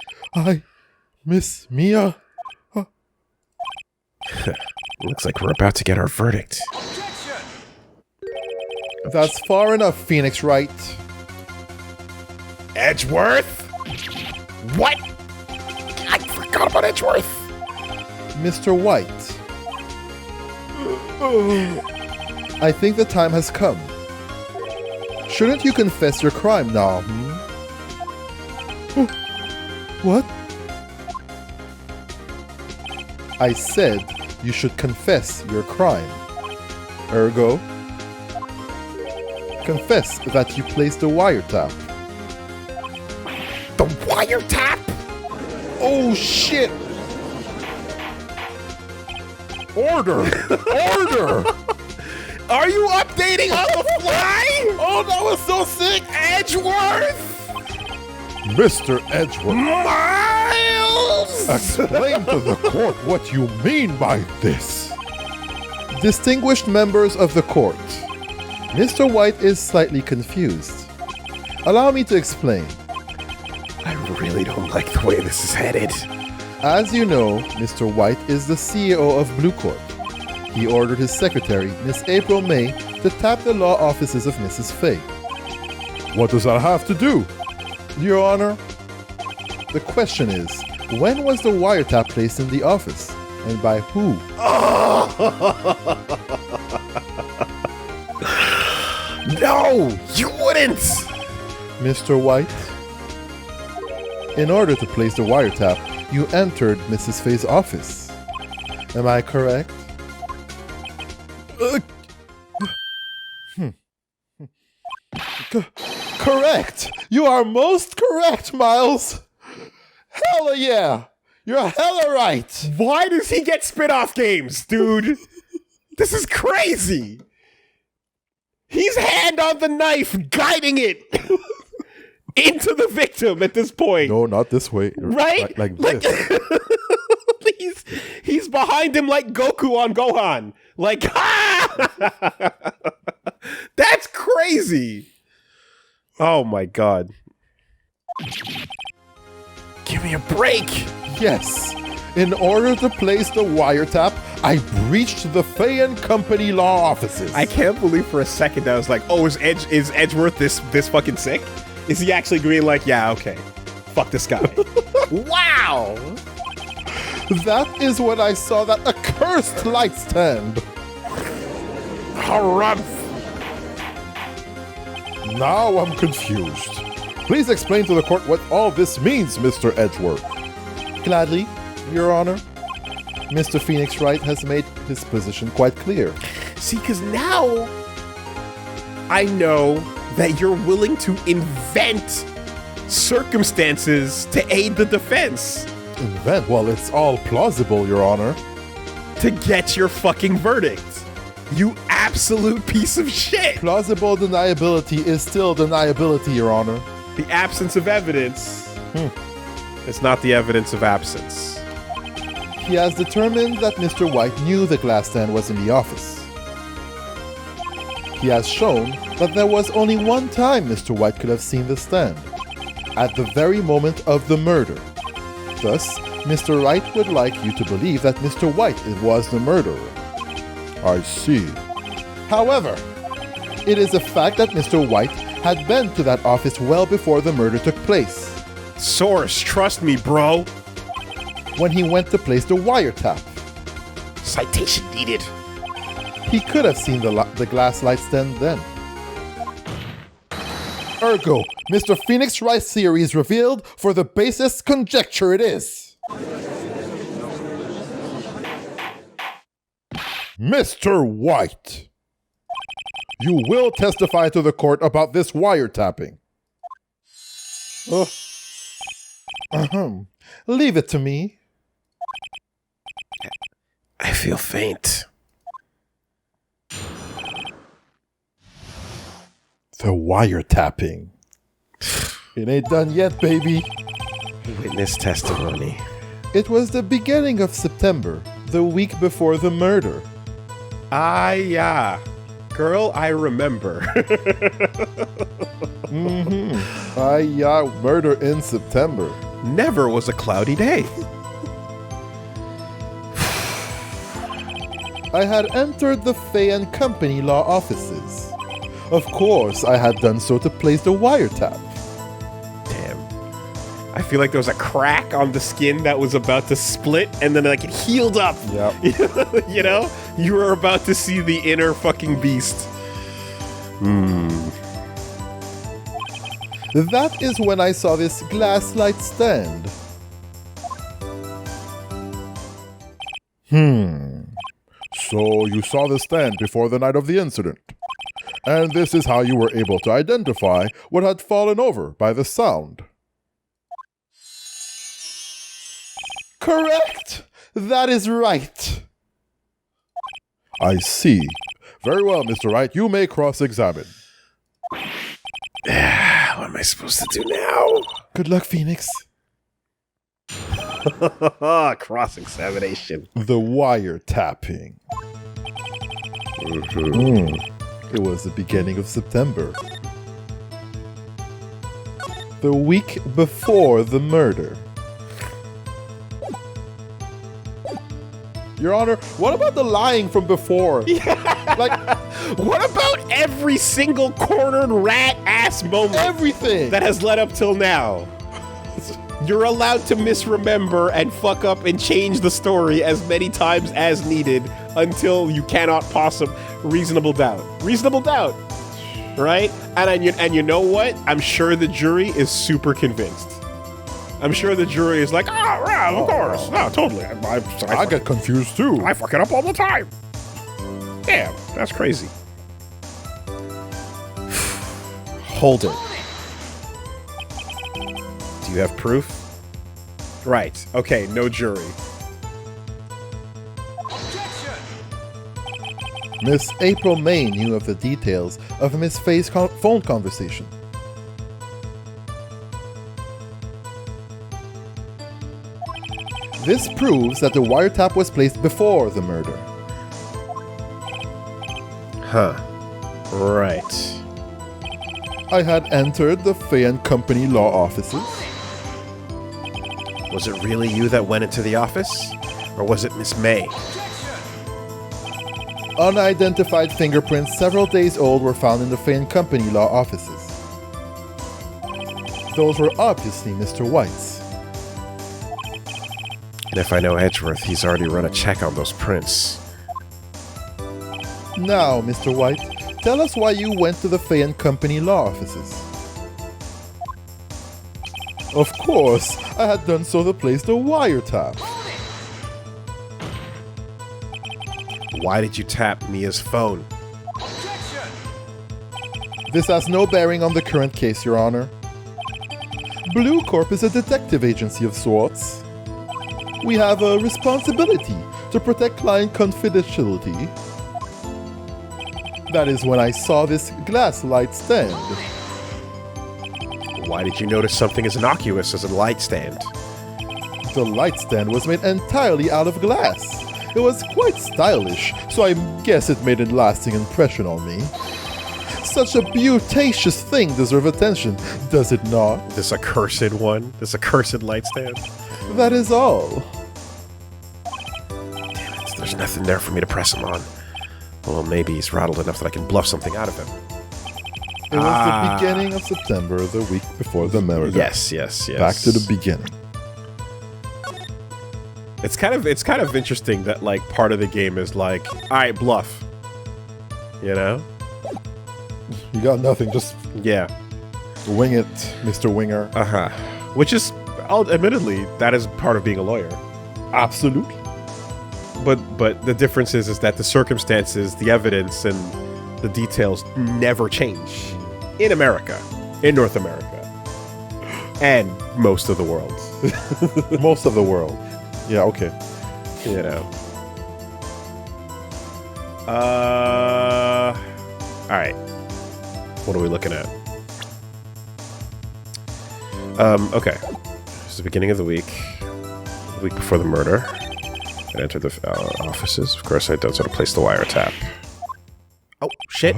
Miss Mia. Looks like we're about to get our verdict. That's far enough, Phoenix Wright. Edgeworth? What? I forgot about Edgeworth. Mr. White. I think the time has come. Shouldn't you confess your crime now, What? I said you should confess your crime. Ergo, confess that you placed the wiretap. The wiretap? Oh shit! Order! Order! Are you updating on the fly? Oh, that was so sick! Edgeworth! Mr. Edgeworth, Miles! explain to the court what you mean by this. Distinguished members of the court, Mr. White is slightly confused. Allow me to explain. I really don't like the way this is headed. As you know, Mr. White is the CEO of Blue Corp. He ordered his secretary, Miss April May, to tap the law offices of Mrs. Fay. What does that have to do? Your Honor, the question is, when was the wiretap placed in the office, and by who? No, you wouldn't! Mr. White, in order to place the wiretap, you entered Mrs. Fay's office. Am I correct? Correct! You are most correct, Miles! Hella yeah! You're hella right! Why does he get spin-off games, dude? This is crazy! He's hand on the knife, guiding it into the victim at this point. No, not this way. Right? Like this. He's behind him like Goku on Gohan. Like, that's crazy. Oh my god. Give me a break. Yes. In order to place the wiretap, I breached the Fay and Company law offices. I can't believe for a second that I was like, oh, is Edgeworth this fucking sick? Is he actually going like, yeah, okay. Fuck this guy. Wow. That is when I saw that accursed light stand. Harumph. Now I'm confused. Please explain to the court what all this means, Mr. Edgeworth. Gladly, Your Honor. Mr. Phoenix Wright has made his position quite clear. See, because now I know that you're willing to invent circumstances to aid the defense. Invent? Well, it's all plausible, Your Honor. To get your fucking verdict. You absolute piece of shit. Plausible deniability is still deniability, Your Honor. The absence of evidence is not the evidence of absence. He has determined that Mr. White knew the glass stand was in the office. He has shown that there was only one time Mr. White could have seen the stand, at the very moment of the murder. Thus, Mr. Wright would like you to believe that Mr. White was the murderer. I see. However, it is a fact that Mr. White had been to that office well before the murder took place. Source, trust me, bro. When he went to place the wiretap. Citation needed. He could have seen the glass light stand then. Ergo, Mr. Phoenix Wright's theory is revealed for the basest conjecture it is. Mr. White, you will testify to the court about this wiretapping. Leave it to me. I feel faint. The wiretapping. It ain't done yet, baby. Witness testimony. It was the beginning of September, the week before the murder. Ah, yeah. Girl, I remember. Murder in September. Never was a cloudy day. I had entered the Fay and Company law offices. Of course, I had done so to place the wiretap. Damn. I feel like there was a crack on the skin that was about to split, and then like it healed up. Yep. You know? You were about to see the inner fucking beast. That is when I saw this glass light stand. So you saw the stand before the night of the incident. And this is how you were able to identify what had fallen over by the sound. Correct! That is right. I see. Very well, Mr. Wright. You may cross-examine. What am I supposed to do now? Good luck, Phoenix. Cross-examination. The wiretapping. It was the beginning of September. The week before the murder. Your Honor, what about the lying from before? Yeah. Like, what about every single cornered rat-ass moment? Everything! That has led up till now. You're allowed to misremember and fuck up and change the story as many times as needed until you cannot possibly... Reasonable doubt. Reasonable doubt. Right? And you know what? I'm sure the jury is super convinced. I'm sure the jury is like, yeah, of course. No, totally. I get confused too. I fuck it up all the time. Damn, that's crazy. Hold it. Do you have proof? Right. Okay, no jury. Miss April May knew of the details of Miss Faye's phone conversation. This proves that the wiretap was placed before the murder. Huh. Right. I had entered the Faye and Company law offices. Was it really you that went into the office? Or was it Miss May? Unidentified fingerprints several days old were found in the Faye and Company law offices. Those were obviously Mr. White's. And if I know Edgeworth, he's already run a check on those prints. Now, Mr. White, tell us why you went to the Faye and Company law offices. Of course, I had done so to place the wiretap. Why did you tap Mia's phone? This has no bearing on the current case, Your Honor. Blue Corp is a detective agency of sorts. We have a responsibility to protect client confidentiality. That is when I saw this glass light stand. Why did you notice something as innocuous as a light stand? The light stand was made entirely out of glass. It was quite stylish, so I guess it made a lasting impression on me. Such a beautacious thing deserves attention, does it not? This accursed one? This accursed light stand? That is all. Damn it, there's nothing there for me to press him on. Well, maybe he's rattled enough that I can bluff something out of him. It was the beginning of September, the week before the murder. Yes. Back to the beginning. It's kind of interesting that like part of the game is like, alright, bluff. You know? You got nothing, just Yeah. wing it, Mr. Winger. Uh-huh. Which is, admittedly, that is part of being a lawyer. Absolutely. But the difference is that the circumstances, the evidence, and the details never change. In America. In North America. And most of the world. Most of the world. Yeah, okay. You know. Alright. What are we looking at? Okay. It's the beginning of the week before the murder. I entered the offices. Of course, I don't sort of place the wiretap. Oh, shit.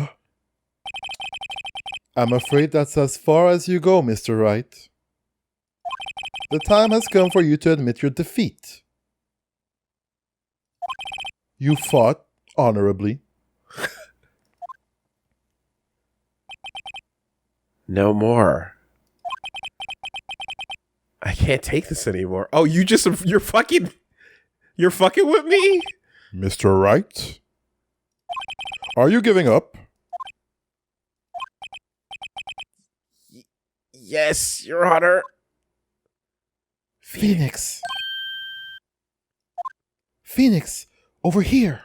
I'm afraid that's as far as you go, Mr. Wright. The time has come for you to admit your defeat. You fought honorably. No more. I can't take this anymore. Oh, you're fucking with me? Mr. Wright? Are you giving up? Yes, Your Honor. Phoenix. Phoenix, over here.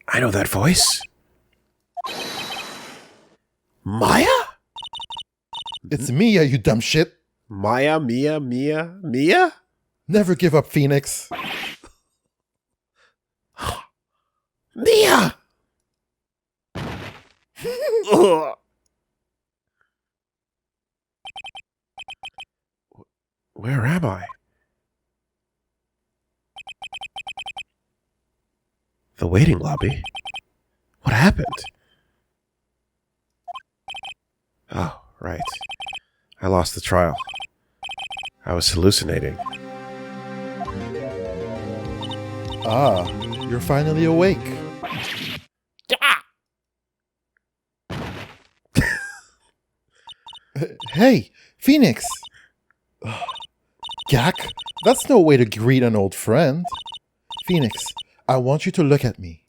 I know that voice. Maya? It's Mia, you dumb shit. Mia? Never give up, Phoenix. Mia! Ugh. Where am I? The waiting lobby? What happened? Oh, right. I lost the trial. I was hallucinating. Ah, you're finally awake. Hey, Phoenix! Gak, that's no way to greet an old friend. Phoenix, I want you to look at me.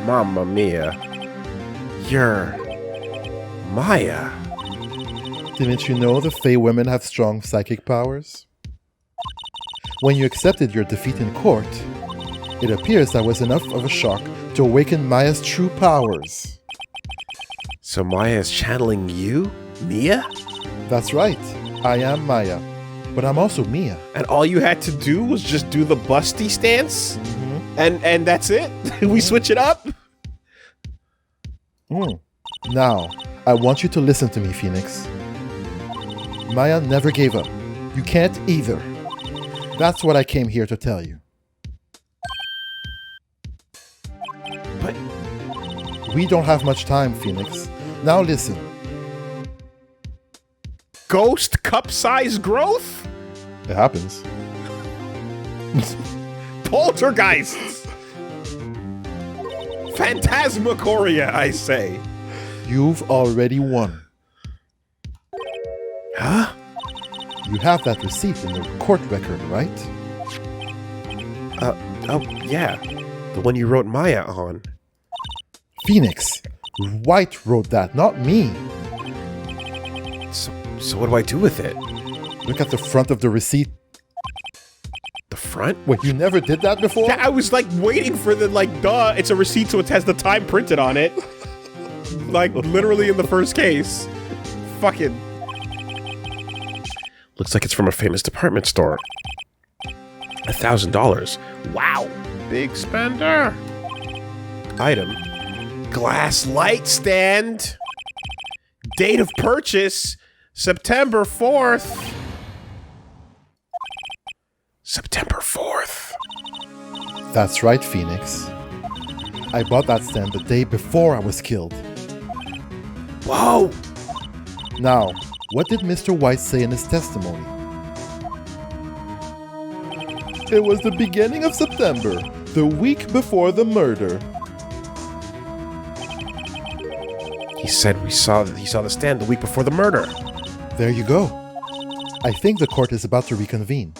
Mamma mia. You're... Maya. Didn't you know the Fey women have strong psychic powers? When you accepted your defeat in court, it appears that was enough of a shock to awaken Maya's true powers. So Maya is channeling you? Mia? That's right. I am Maya. But I'm also Mia. And all you had to do was just do the busty stance? And that's it? We switch it up? Now, I want you to listen to me, Phoenix. Maya never gave up. You can't either. That's what I came here to tell you. But we don't have much time, Phoenix. Now listen. Ghost cup-size growth? It happens. Poltergeists! Phantasmagoria, I say. You've already won. Huh? You have that receipt in the court record, right? Oh, yeah. The one you wrote Maya on. Phoenix, Wright wrote that, not me. So what do I do with it? Look at the front of the receipt. The front? Wait, you never did that before? Yeah, I was like waiting for the, duh, it's a receipt so it has the time printed on it. Like, literally in the first case. Fucking. Looks like it's from a famous department store. $1,000. Wow. Big spender. Item. Glass light stand. Date of purchase. September 4th. September 4th. That's right, Phoenix. I bought that stand the day before I was killed. Whoa! Now, what did Mr. White say in his testimony? It was the beginning of September, the week before the murder. He said he saw the stand the week before the murder. There you go. I think the court is about to reconvene.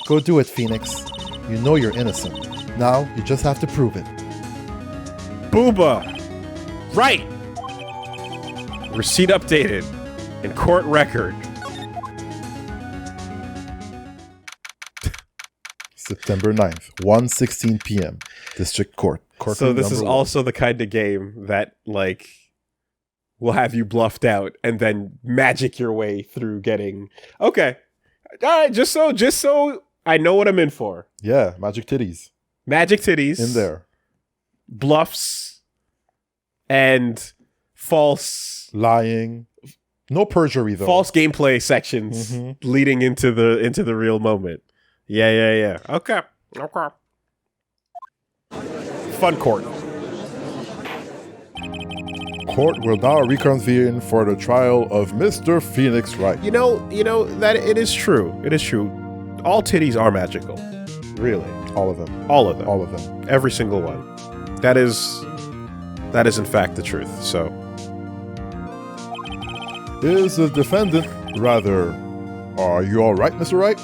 Go do it, Phoenix. You know you're innocent. Now, you just have to prove it. Booba! Right! Receipt updated. In court record. September 9th, 1:16 p.m. District Court. So this is also the kind of game that, like, will have you bluffed out and then magic your way through getting... Okay. Alright, just so I know what I'm in for. Yeah, magic titties. Magic titties. In there. Bluffs. And false... Lying. No perjury, though. False gameplay sections leading into the real moment. Yeah. Okay. Fun court. Court will now reconvene for the trial of Mr. Phoenix Wright. You know that it is true. It is true. All titties are magical. Really. All of them. All of them. All of them. Every single one. That is in fact the truth. So. Is the defendant rather... Are you all right, Mr. Wright?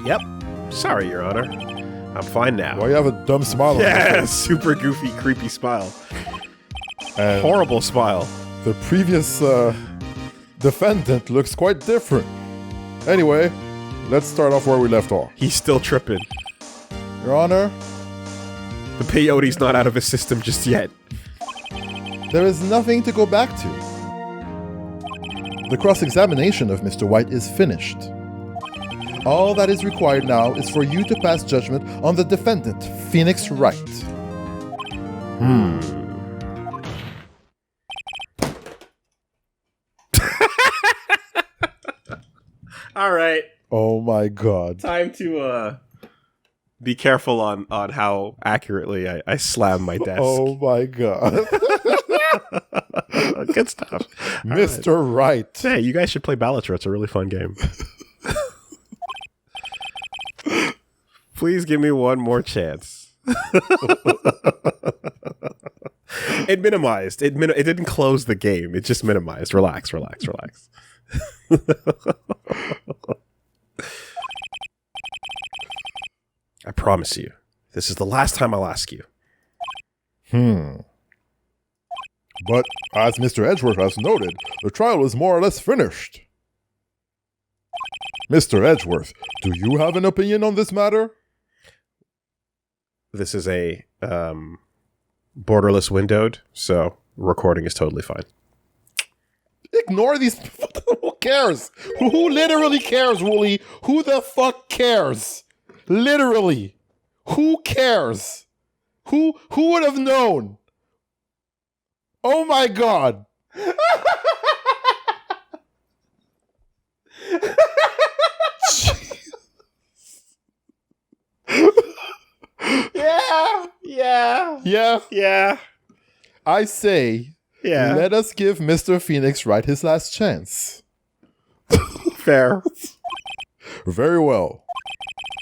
Yep. Sorry, Your Honor. I'm fine now. Why you have a dumb smile on your Yeah, face? super goofy, creepy smile. And Horrible smile. the previous defendant looks quite different. Anyway, let's start off where we left off. He's still tripping. Your Honor, The peyote's not out of his system just yet. there is nothing to go back to. The cross-examination of Mr. White is finished. All that is required now is for you to pass judgment on the defendant, Phoenix Wright. All right. Oh my god. Time to be careful on how accurately I slam my desk. Oh my god. Good stuff. Mr. Wright. Hey, you guys should play Balatro. It's a really fun game. Please give me one more chance. It minimized. It didn't close the game. It just minimized. Relax. I promise you, this is the last time I'll ask you. But, as Mr. Edgeworth has noted, the trial is more or less finished. Mr. Edgeworth, do you have an opinion on this matter? this is a borderless windowed, so recording is totally fine. Ignore these. Who cares? Who literally cares, Woolie? Who the fuck cares? Literally. Who cares? Who would have known? Oh my god. Yeah. I say, let us give Mr. Phoenix Wright his last chance. Fair. Very well.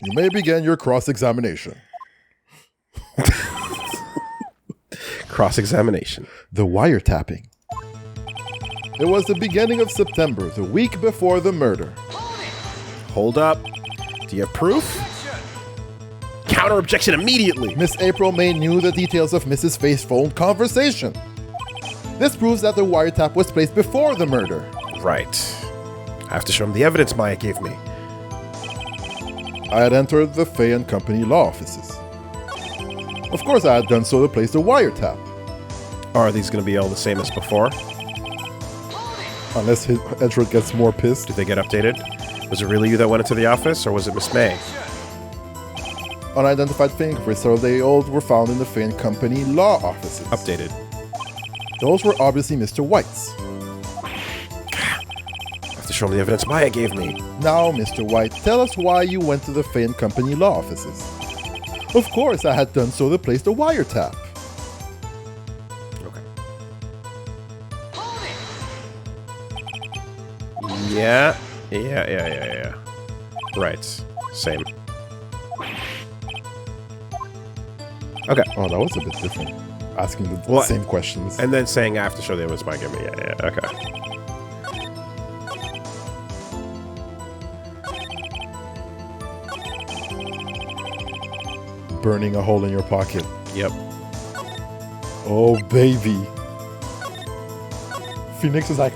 You may begin your cross-examination. Cross-examination. The wiretapping. It was the beginning of September, the week before the murder. Hold up. Do you have proof? Counter objection immediately. Miss April May knew the details of Mrs. Faith's phone conversation. This proves that the wiretap was placed before the murder. Right. I have to show him the evidence Maya gave me. I had entered the Fay and Company law offices. Of course I had done so to place the wiretap. Are these going to be all the same as before? Unless Edgeworth gets more pissed. Did they get updated? Was it really you that went into the office, or was it Miss May? Unidentified fingerprints several days old were found in the Fay and Company law offices. Updated. Those were obviously Mr. White's. I have to show him the evidence Maya gave me. Now, Mr. White, tell us why you went to the Fay and Company law offices. Of course I had done so to place the wiretap. Okay. Yeah. Right. Same. Okay. Oh, that was a bit different. Asking the same questions. And then saying I have to show the evidence Maya gave me. Yeah, okay. Burning a hole in your pocket. Yep. Oh, baby. Phoenix is like,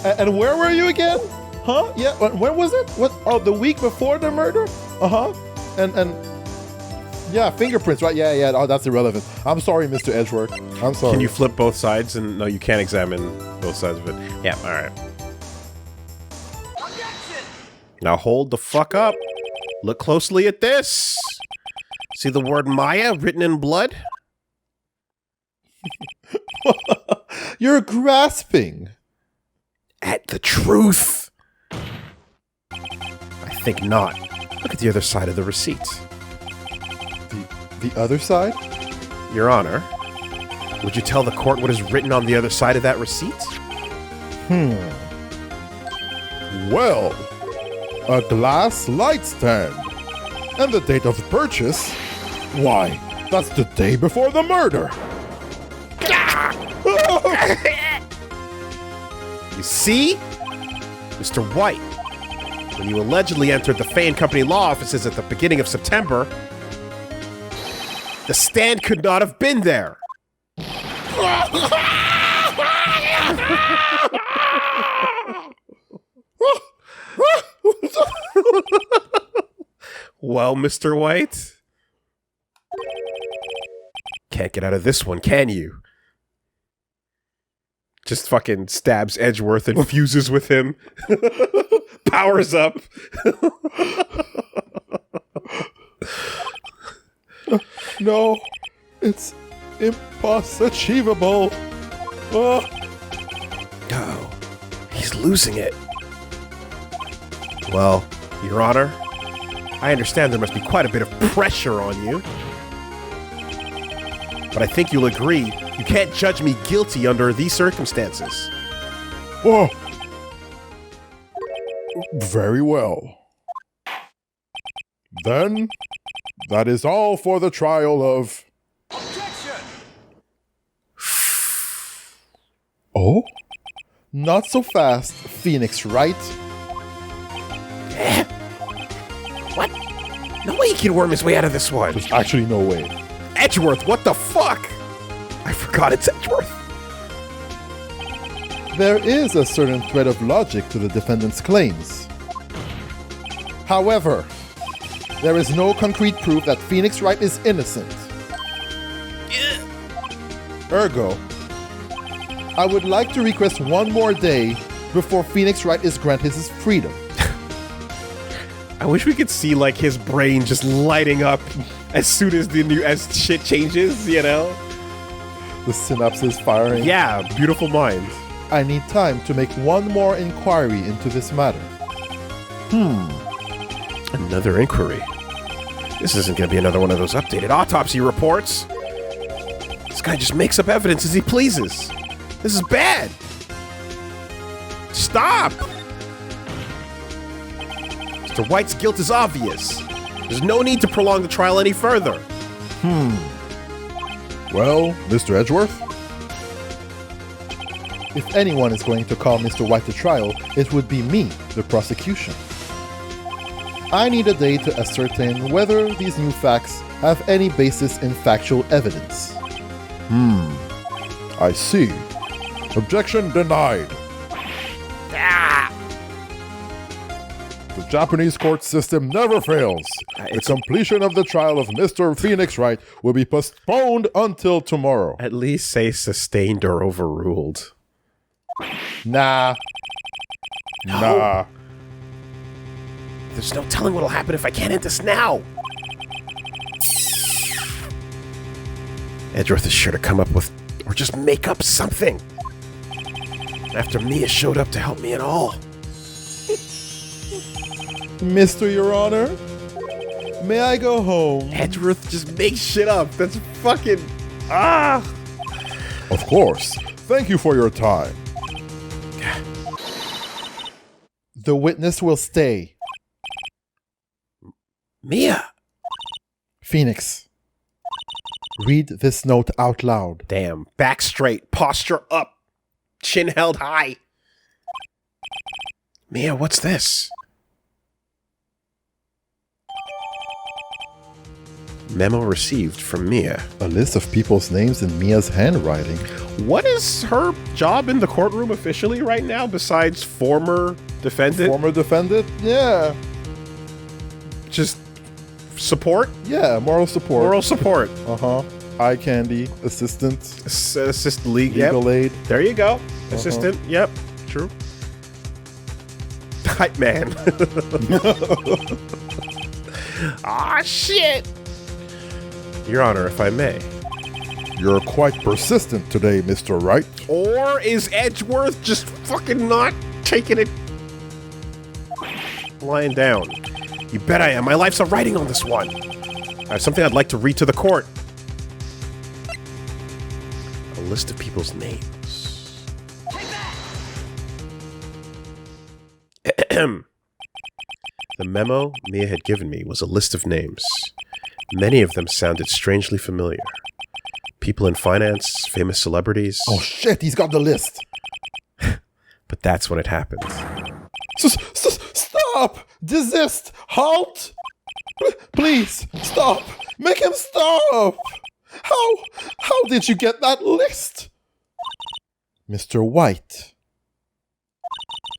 And where were you again? Huh? Yeah, when was it? What? Oh, the week before the murder? And yeah, fingerprints, right? Yeah. Oh, that's irrelevant. I'm sorry, Mr. Edgeworth. I'm sorry. Can you flip both sides? And no, you can't examine both sides of it. Yeah, all right. Now hold the fuck up. Look closely at this. See the word Maya written in blood? You're grasping at the truth. I think not. Look at the other side of the receipt. The other side? Your Honor, would you tell the court what is written on the other side of that receipt? Well, a glass light stand. And the date of purchase? Why, that's the day before the murder. You see? Mr. White, when you allegedly entered the Fay and Company law offices at the beginning of September, the stand could not have been there. Well, Mr. White? Can't get out of this one, can you? Just fucking stabs Edgeworth and fuses with him. Powers up. No, it's impossible. Oh. No, he's losing it. Well, Your Honor, I understand there must be quite a bit of pressure on you. But I think you'll agree, you can't judge me guilty under these circumstances. Oh. Very well. Then, that is all for the trial of... Objection! Oh? Not so fast, Phoenix Wright. What? No way he can worm his way out of this one. There's actually no way. Edgeworth, what the fuck? I forgot it's Edgeworth. There is a certain thread of logic to the defendant's claims. However, There is no concrete proof that Phoenix Wright is innocent. Ergo, I would like to request one more day before Phoenix Wright is granted his freedom. I wish we could see like his brain just lighting up as soon as as shit changes, you know? The synapses firing. Yeah, beautiful mind. I need time to make one more inquiry into this matter. Another inquiry. This isn't going to be another one of those updated autopsy reports. This guy just makes up evidence as he pleases. This is bad. Stop! Mr. White's guilt is obvious. There's no need to prolong the trial any further. Well, Mr. Edgeworth? If anyone is going to call Mr. White to trial, it would be me, the prosecution. I need a day to ascertain whether these new facts have any basis in factual evidence. I see. Objection denied. The Japanese court system never fails. The completion of the trial of Mr. Phoenix Wright will be postponed until tomorrow. At least say sustained or overruled. Nah. Nah. There's no telling what'll happen if I can't end this now. Edgeworth is sure to come up with, or just make up something. After Mia showed up to help me at all. Mr. Your Honor, may I go home? Edgeworth just makes shit up. That's fucking... Of course. Thank you for your time. The witness will stay. Mia! Phoenix, read this note out loud. Damn. Back straight. Posture up. Chin held high. Mia, what's this? Memo received from Mia. A list of people's names in Mia's handwriting. What is her job in the courtroom officially right now besides former defendant? Former defendant? Yeah. Just support? Yeah, moral support. Moral support. Uh-huh. Eye candy, assistant. Assist legal aid. There you go. Assistant. Yep. True. Hype man. Ah, shit. Your Honor, if I may. You're quite persistent today, Mr. Wright. Or is Edgeworth just fucking not taking it? Lying down. You bet I am. My life's a writing on this one. I have something I'd like to read to the court. A list of people's names. The memo Mia had given me was a list of names. Many of them sounded strangely familiar. People in finance, famous celebrities. Oh shit, he's got the list. But that's when it happened. Stop! Desist! Halt! Please, stop! Make him stop! How did you get that list? Mr. White,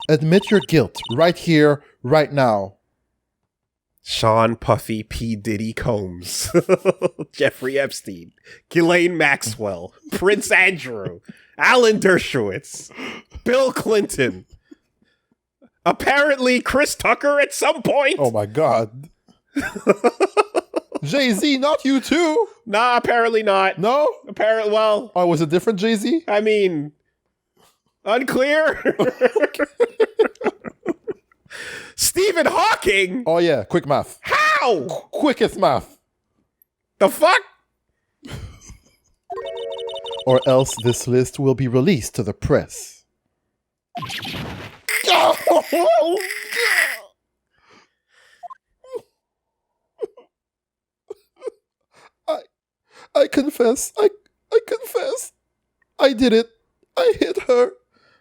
admit your guilt right here, right now. Sean Puffy P. Diddy Combs, Jeffrey Epstein, Ghislaine Maxwell, Prince Andrew, Alan Dershowitz, Bill Clinton, apparently Chris Tucker at some point. Oh my god. Jay-Z, not you too? Nah, apparently not. No? Apparently, well. Oh, was it different Jay-Z? I mean, unclear. Stephen Hawking? Oh yeah, quick math. How? Quickest math. The fuck? Or else this list will be released to the press. I confess. I confess. I did it. I hit her.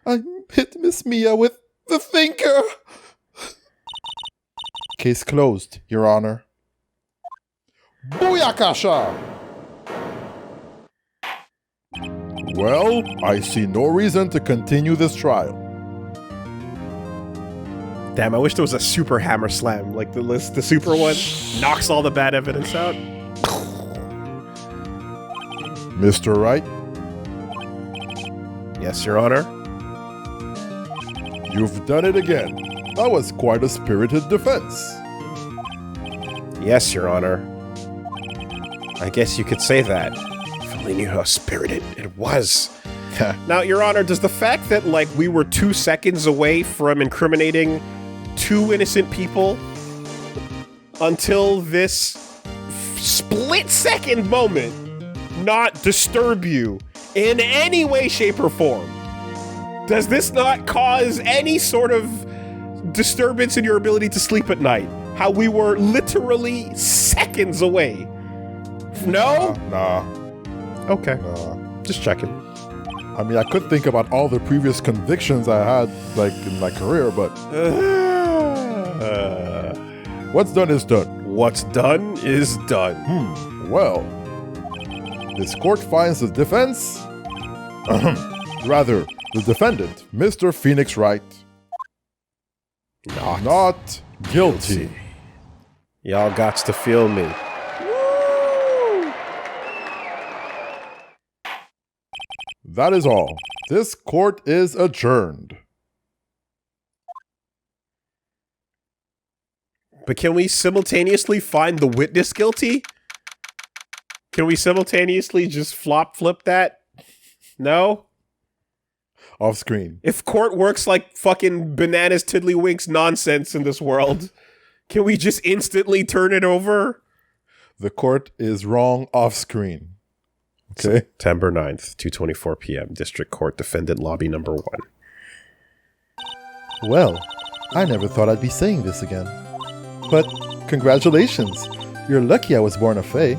I hit Miss Mia with the thinker. Case closed, Your Honor. Booyakasha! Well, I see no reason to continue this trial. Damn, I wish there was a super hammer slam, like the super one. Knocks all the bad evidence out. Mr. Wright, Yes, Your Honor. you've done it again. That was quite a spirited defense. Yes, Your Honor. I guess you could say that. If only knew how spirited it was. Now, Your Honor, does the fact that, like, we were 2 seconds away from incriminating 2 innocent people until this split-second moment not disturb you in any way, shape, or form? Does this not cause any sort of disturbance in your ability to sleep at night? How we were literally seconds away. No? Nah. Okay. Nah. Just checking. I mean, I could think about all the previous convictions I had, like, in my career, but what's done is done. What's done is done. Well, this court finds the defense, rather, the defendant, Mr. Phoenix Wright, not guilty. Y'all gots to feel me. That is all. This court is adjourned. But can we simultaneously find the witness guilty? Can we simultaneously just flip that? No? Off screen. If court works like fucking bananas tiddlywinks nonsense in this world, can we just instantly turn it over? The court is wrong off screen. Okay. September 9th, 2:24 p.m. District Court Defendant Lobby Number 1. Well, I never thought I'd be saying this again. But congratulations. You're lucky I was born a Fae.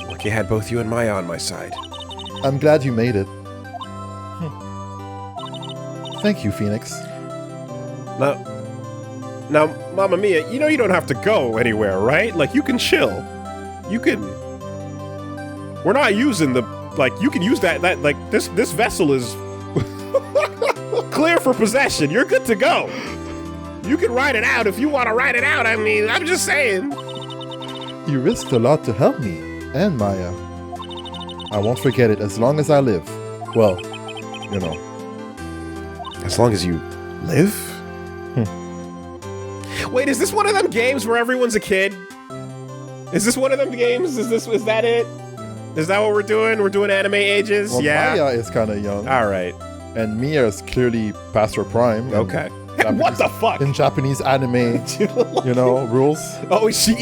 Lucky I had both you and Maya on my side. I'm glad you made it. Thank you, Phoenix. Now, Mamma Mia, you know you don't have to go anywhere, right? Like, you can chill. You can... We're not using the... Like, you can use that like, this vessel is clear for possession. You're good to go. You can ride it out if you want to ride it out. I mean, I'm just saying. You risked a lot to help me, and Maya. I won't forget it as long as I live. Well, you know. As long as you live? Wait, is this one of them games where everyone's a kid? Is this one of them games? Is that it? Is that what we're doing? We're doing anime ages? Well, yeah. Maya is kind of young. All right. And Mia is clearly past her prime. Okay. What the fuck? In Japanese anime, you know, rules. Oh, is she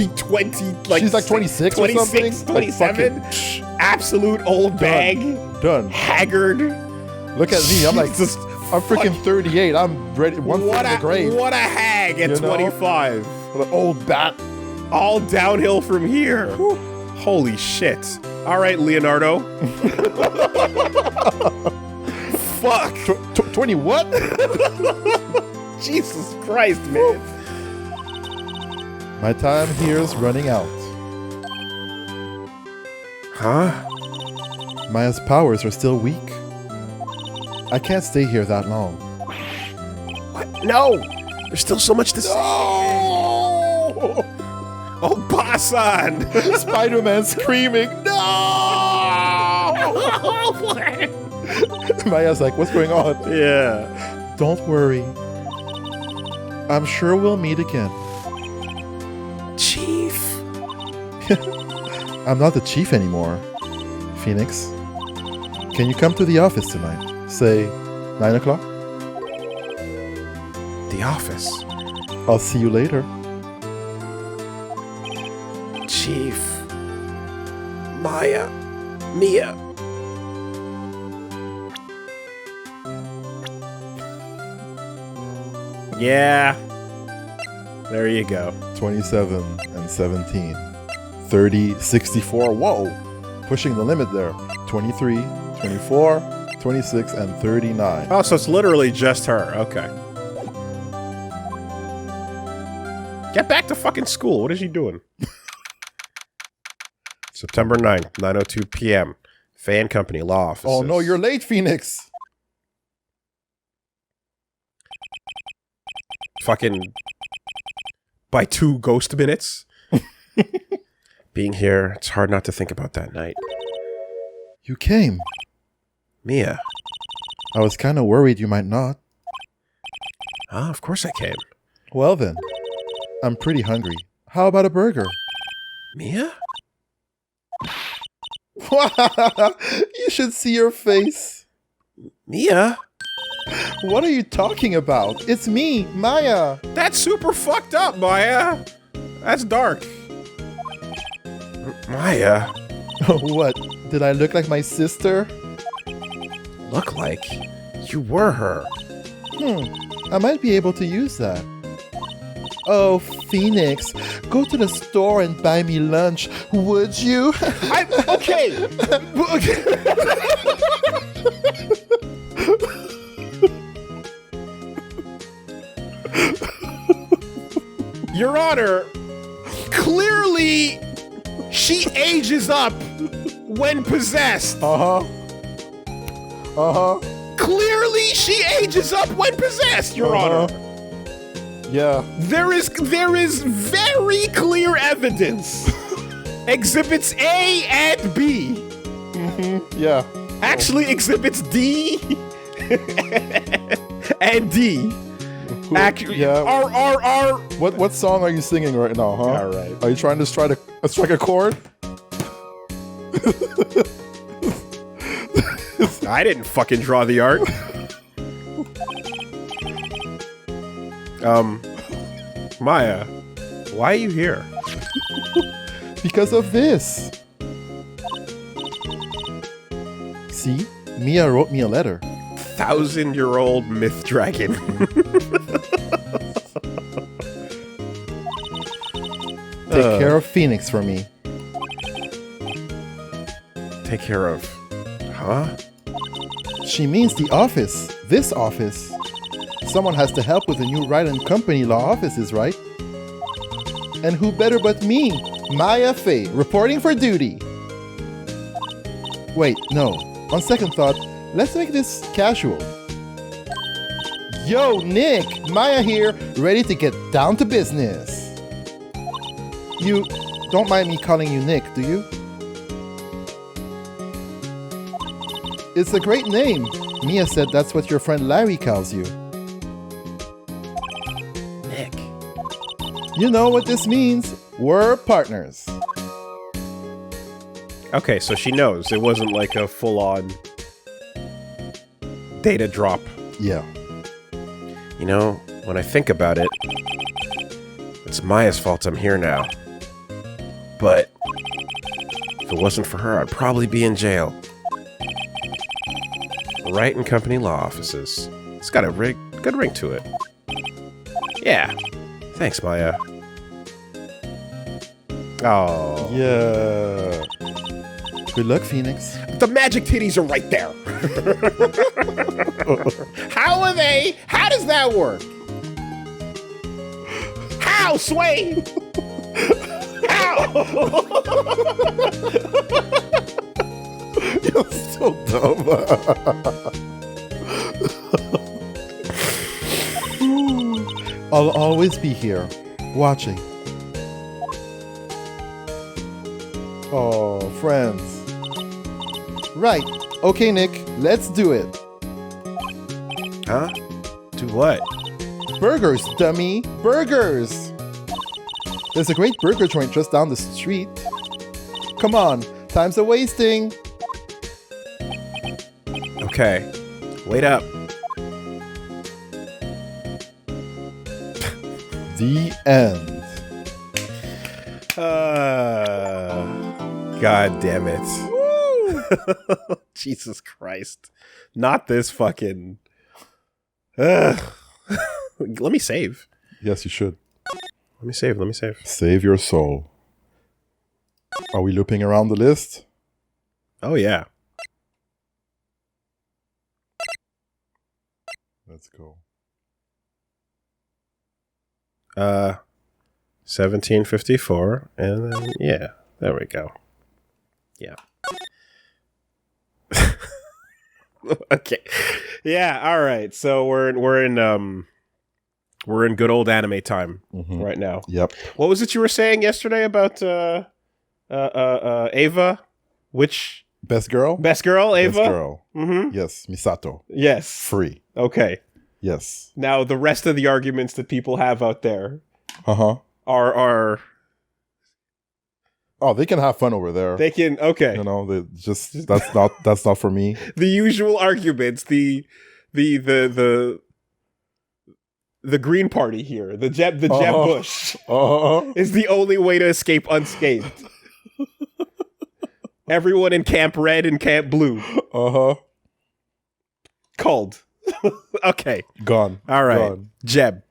20? Like, she's like 26 or 26, something. 27? Like fucking, absolute old bag. Done. Haggard. Look at me. I'm like, Jesus I'm freaking 38. I'm ready. One foot in the grave. What a hag at 25. What an old bat. All downhill from here. Whew. Holy shit. All right, Leonardo. Fuck. 20 what? Jesus Christ, man. My time here is running out. Huh? Maya's powers are still weak. I can't stay here that long. What? No! There's still so much to say. No! Oh, Basan! Spider-Man screaming, no! Maya's like, what's going on? Yeah. Don't worry. I'm sure we'll meet again. Chief. I'm not the chief anymore. Phoenix, can you come to the office tonight? Say, 9 o'clock? The office. I'll see you later. Chief. Maya. Mia. Yeah. There you go. 27 and 17. 30, 64. Whoa. Pushing the limit there. 23, 24, 26, and 39. Oh, so it's literally just her. Okay. Get back to fucking school. What is she doing? September 9th, 9:02 p.m. Fan Company Law Offices. Oh no, you're late, Phoenix. fucking by 2 ghost minutes. Being here, it's hard not to think about that night. You came. Mia. I was kind of worried you might not. Ah, of course I came. Well then, I'm pretty hungry. How about a burger? Mia? You should see your face. Mia? What are you talking about? It's me, Maya. That's super fucked up, Maya. That's dark. Maya? What? Did I look like my sister? Look like you were her. I might be able to use that. Oh, Phoenix, go to the store and buy me lunch, would you? Okay. Your Honor, clearly she ages up when possessed. Clearly she ages up when possessed, Your Honor. Yeah. There is very clear evidence. Exhibits A and B. Yeah. Actually, exhibits D and D. Yeah. Are What song are you singing right now, huh? All right. Are you trying to strike a chord? I didn't fucking draw the art. Maya, why are you here? Because of this. See? Mia wrote me a letter. 1,000-year-old myth dragon. Take care of Phoenix for me. Take care of... Huh? She means the office. This office. Someone has to help with the new Wright and Company law offices, right? And who better but me, Maya Fey, reporting for duty. Wait, no. On second thought, let's make this casual. Yo, Nick! Maya here, ready to get down to business. You don't mind me calling you Nick, do you? It's a great name. Mia said that's what your friend Larry calls you. Nick. You know what this means. We're partners. Okay, so she knows. It wasn't like a full-on data drop. Yeah. You know, when I think about it, it's Maya's fault I'm here now. But if it wasn't for her, I'd probably be in jail. Wright and Company law offices. It's got a good ring to it. Yeah. Thanks, Maya. Oh. Yeah. Good luck, Phoenix. The magic titties are right there. How are they? How does that work? How, Swain? How? You're so dumb. I'll always be here, watching. Oh, friends. Right. Okay, Nick, let's do it. Huh? Do what? Burgers, dummy. Burgers. There's a great burger joint just down the street. Come on, time's a wasting. Okay. Wait up. The end. God damn it. Woo! Jesus Christ. Not this fucking... Ugh. Let me save. Yes, you should. Let me save. Save your soul. Are we looping around the list? Oh, yeah. Let's go. 1754, and then, yeah, there we go. Yeah. Okay. Yeah, all right. So we're in We're in good old anime time right now. Yep. What was it you were saying yesterday about Ava? Which Best girl? best girl, Ava? Best girl. Mm-hmm. Yes, Misato. Yes. Free. Okay. Yes. Now the rest of the arguments that people have out there are Oh, they can have fun over there. they can okay. You know, they just that's not for me. The usual arguments, the Green Party here, the Jeb Bush is the only way to escape unscathed. Everyone in Camp Red and Camp Blue. Called. Okay. Gone. All right. Gone. Jeb.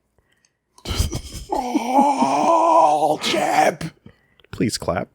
Oh, Jeb. Please clap.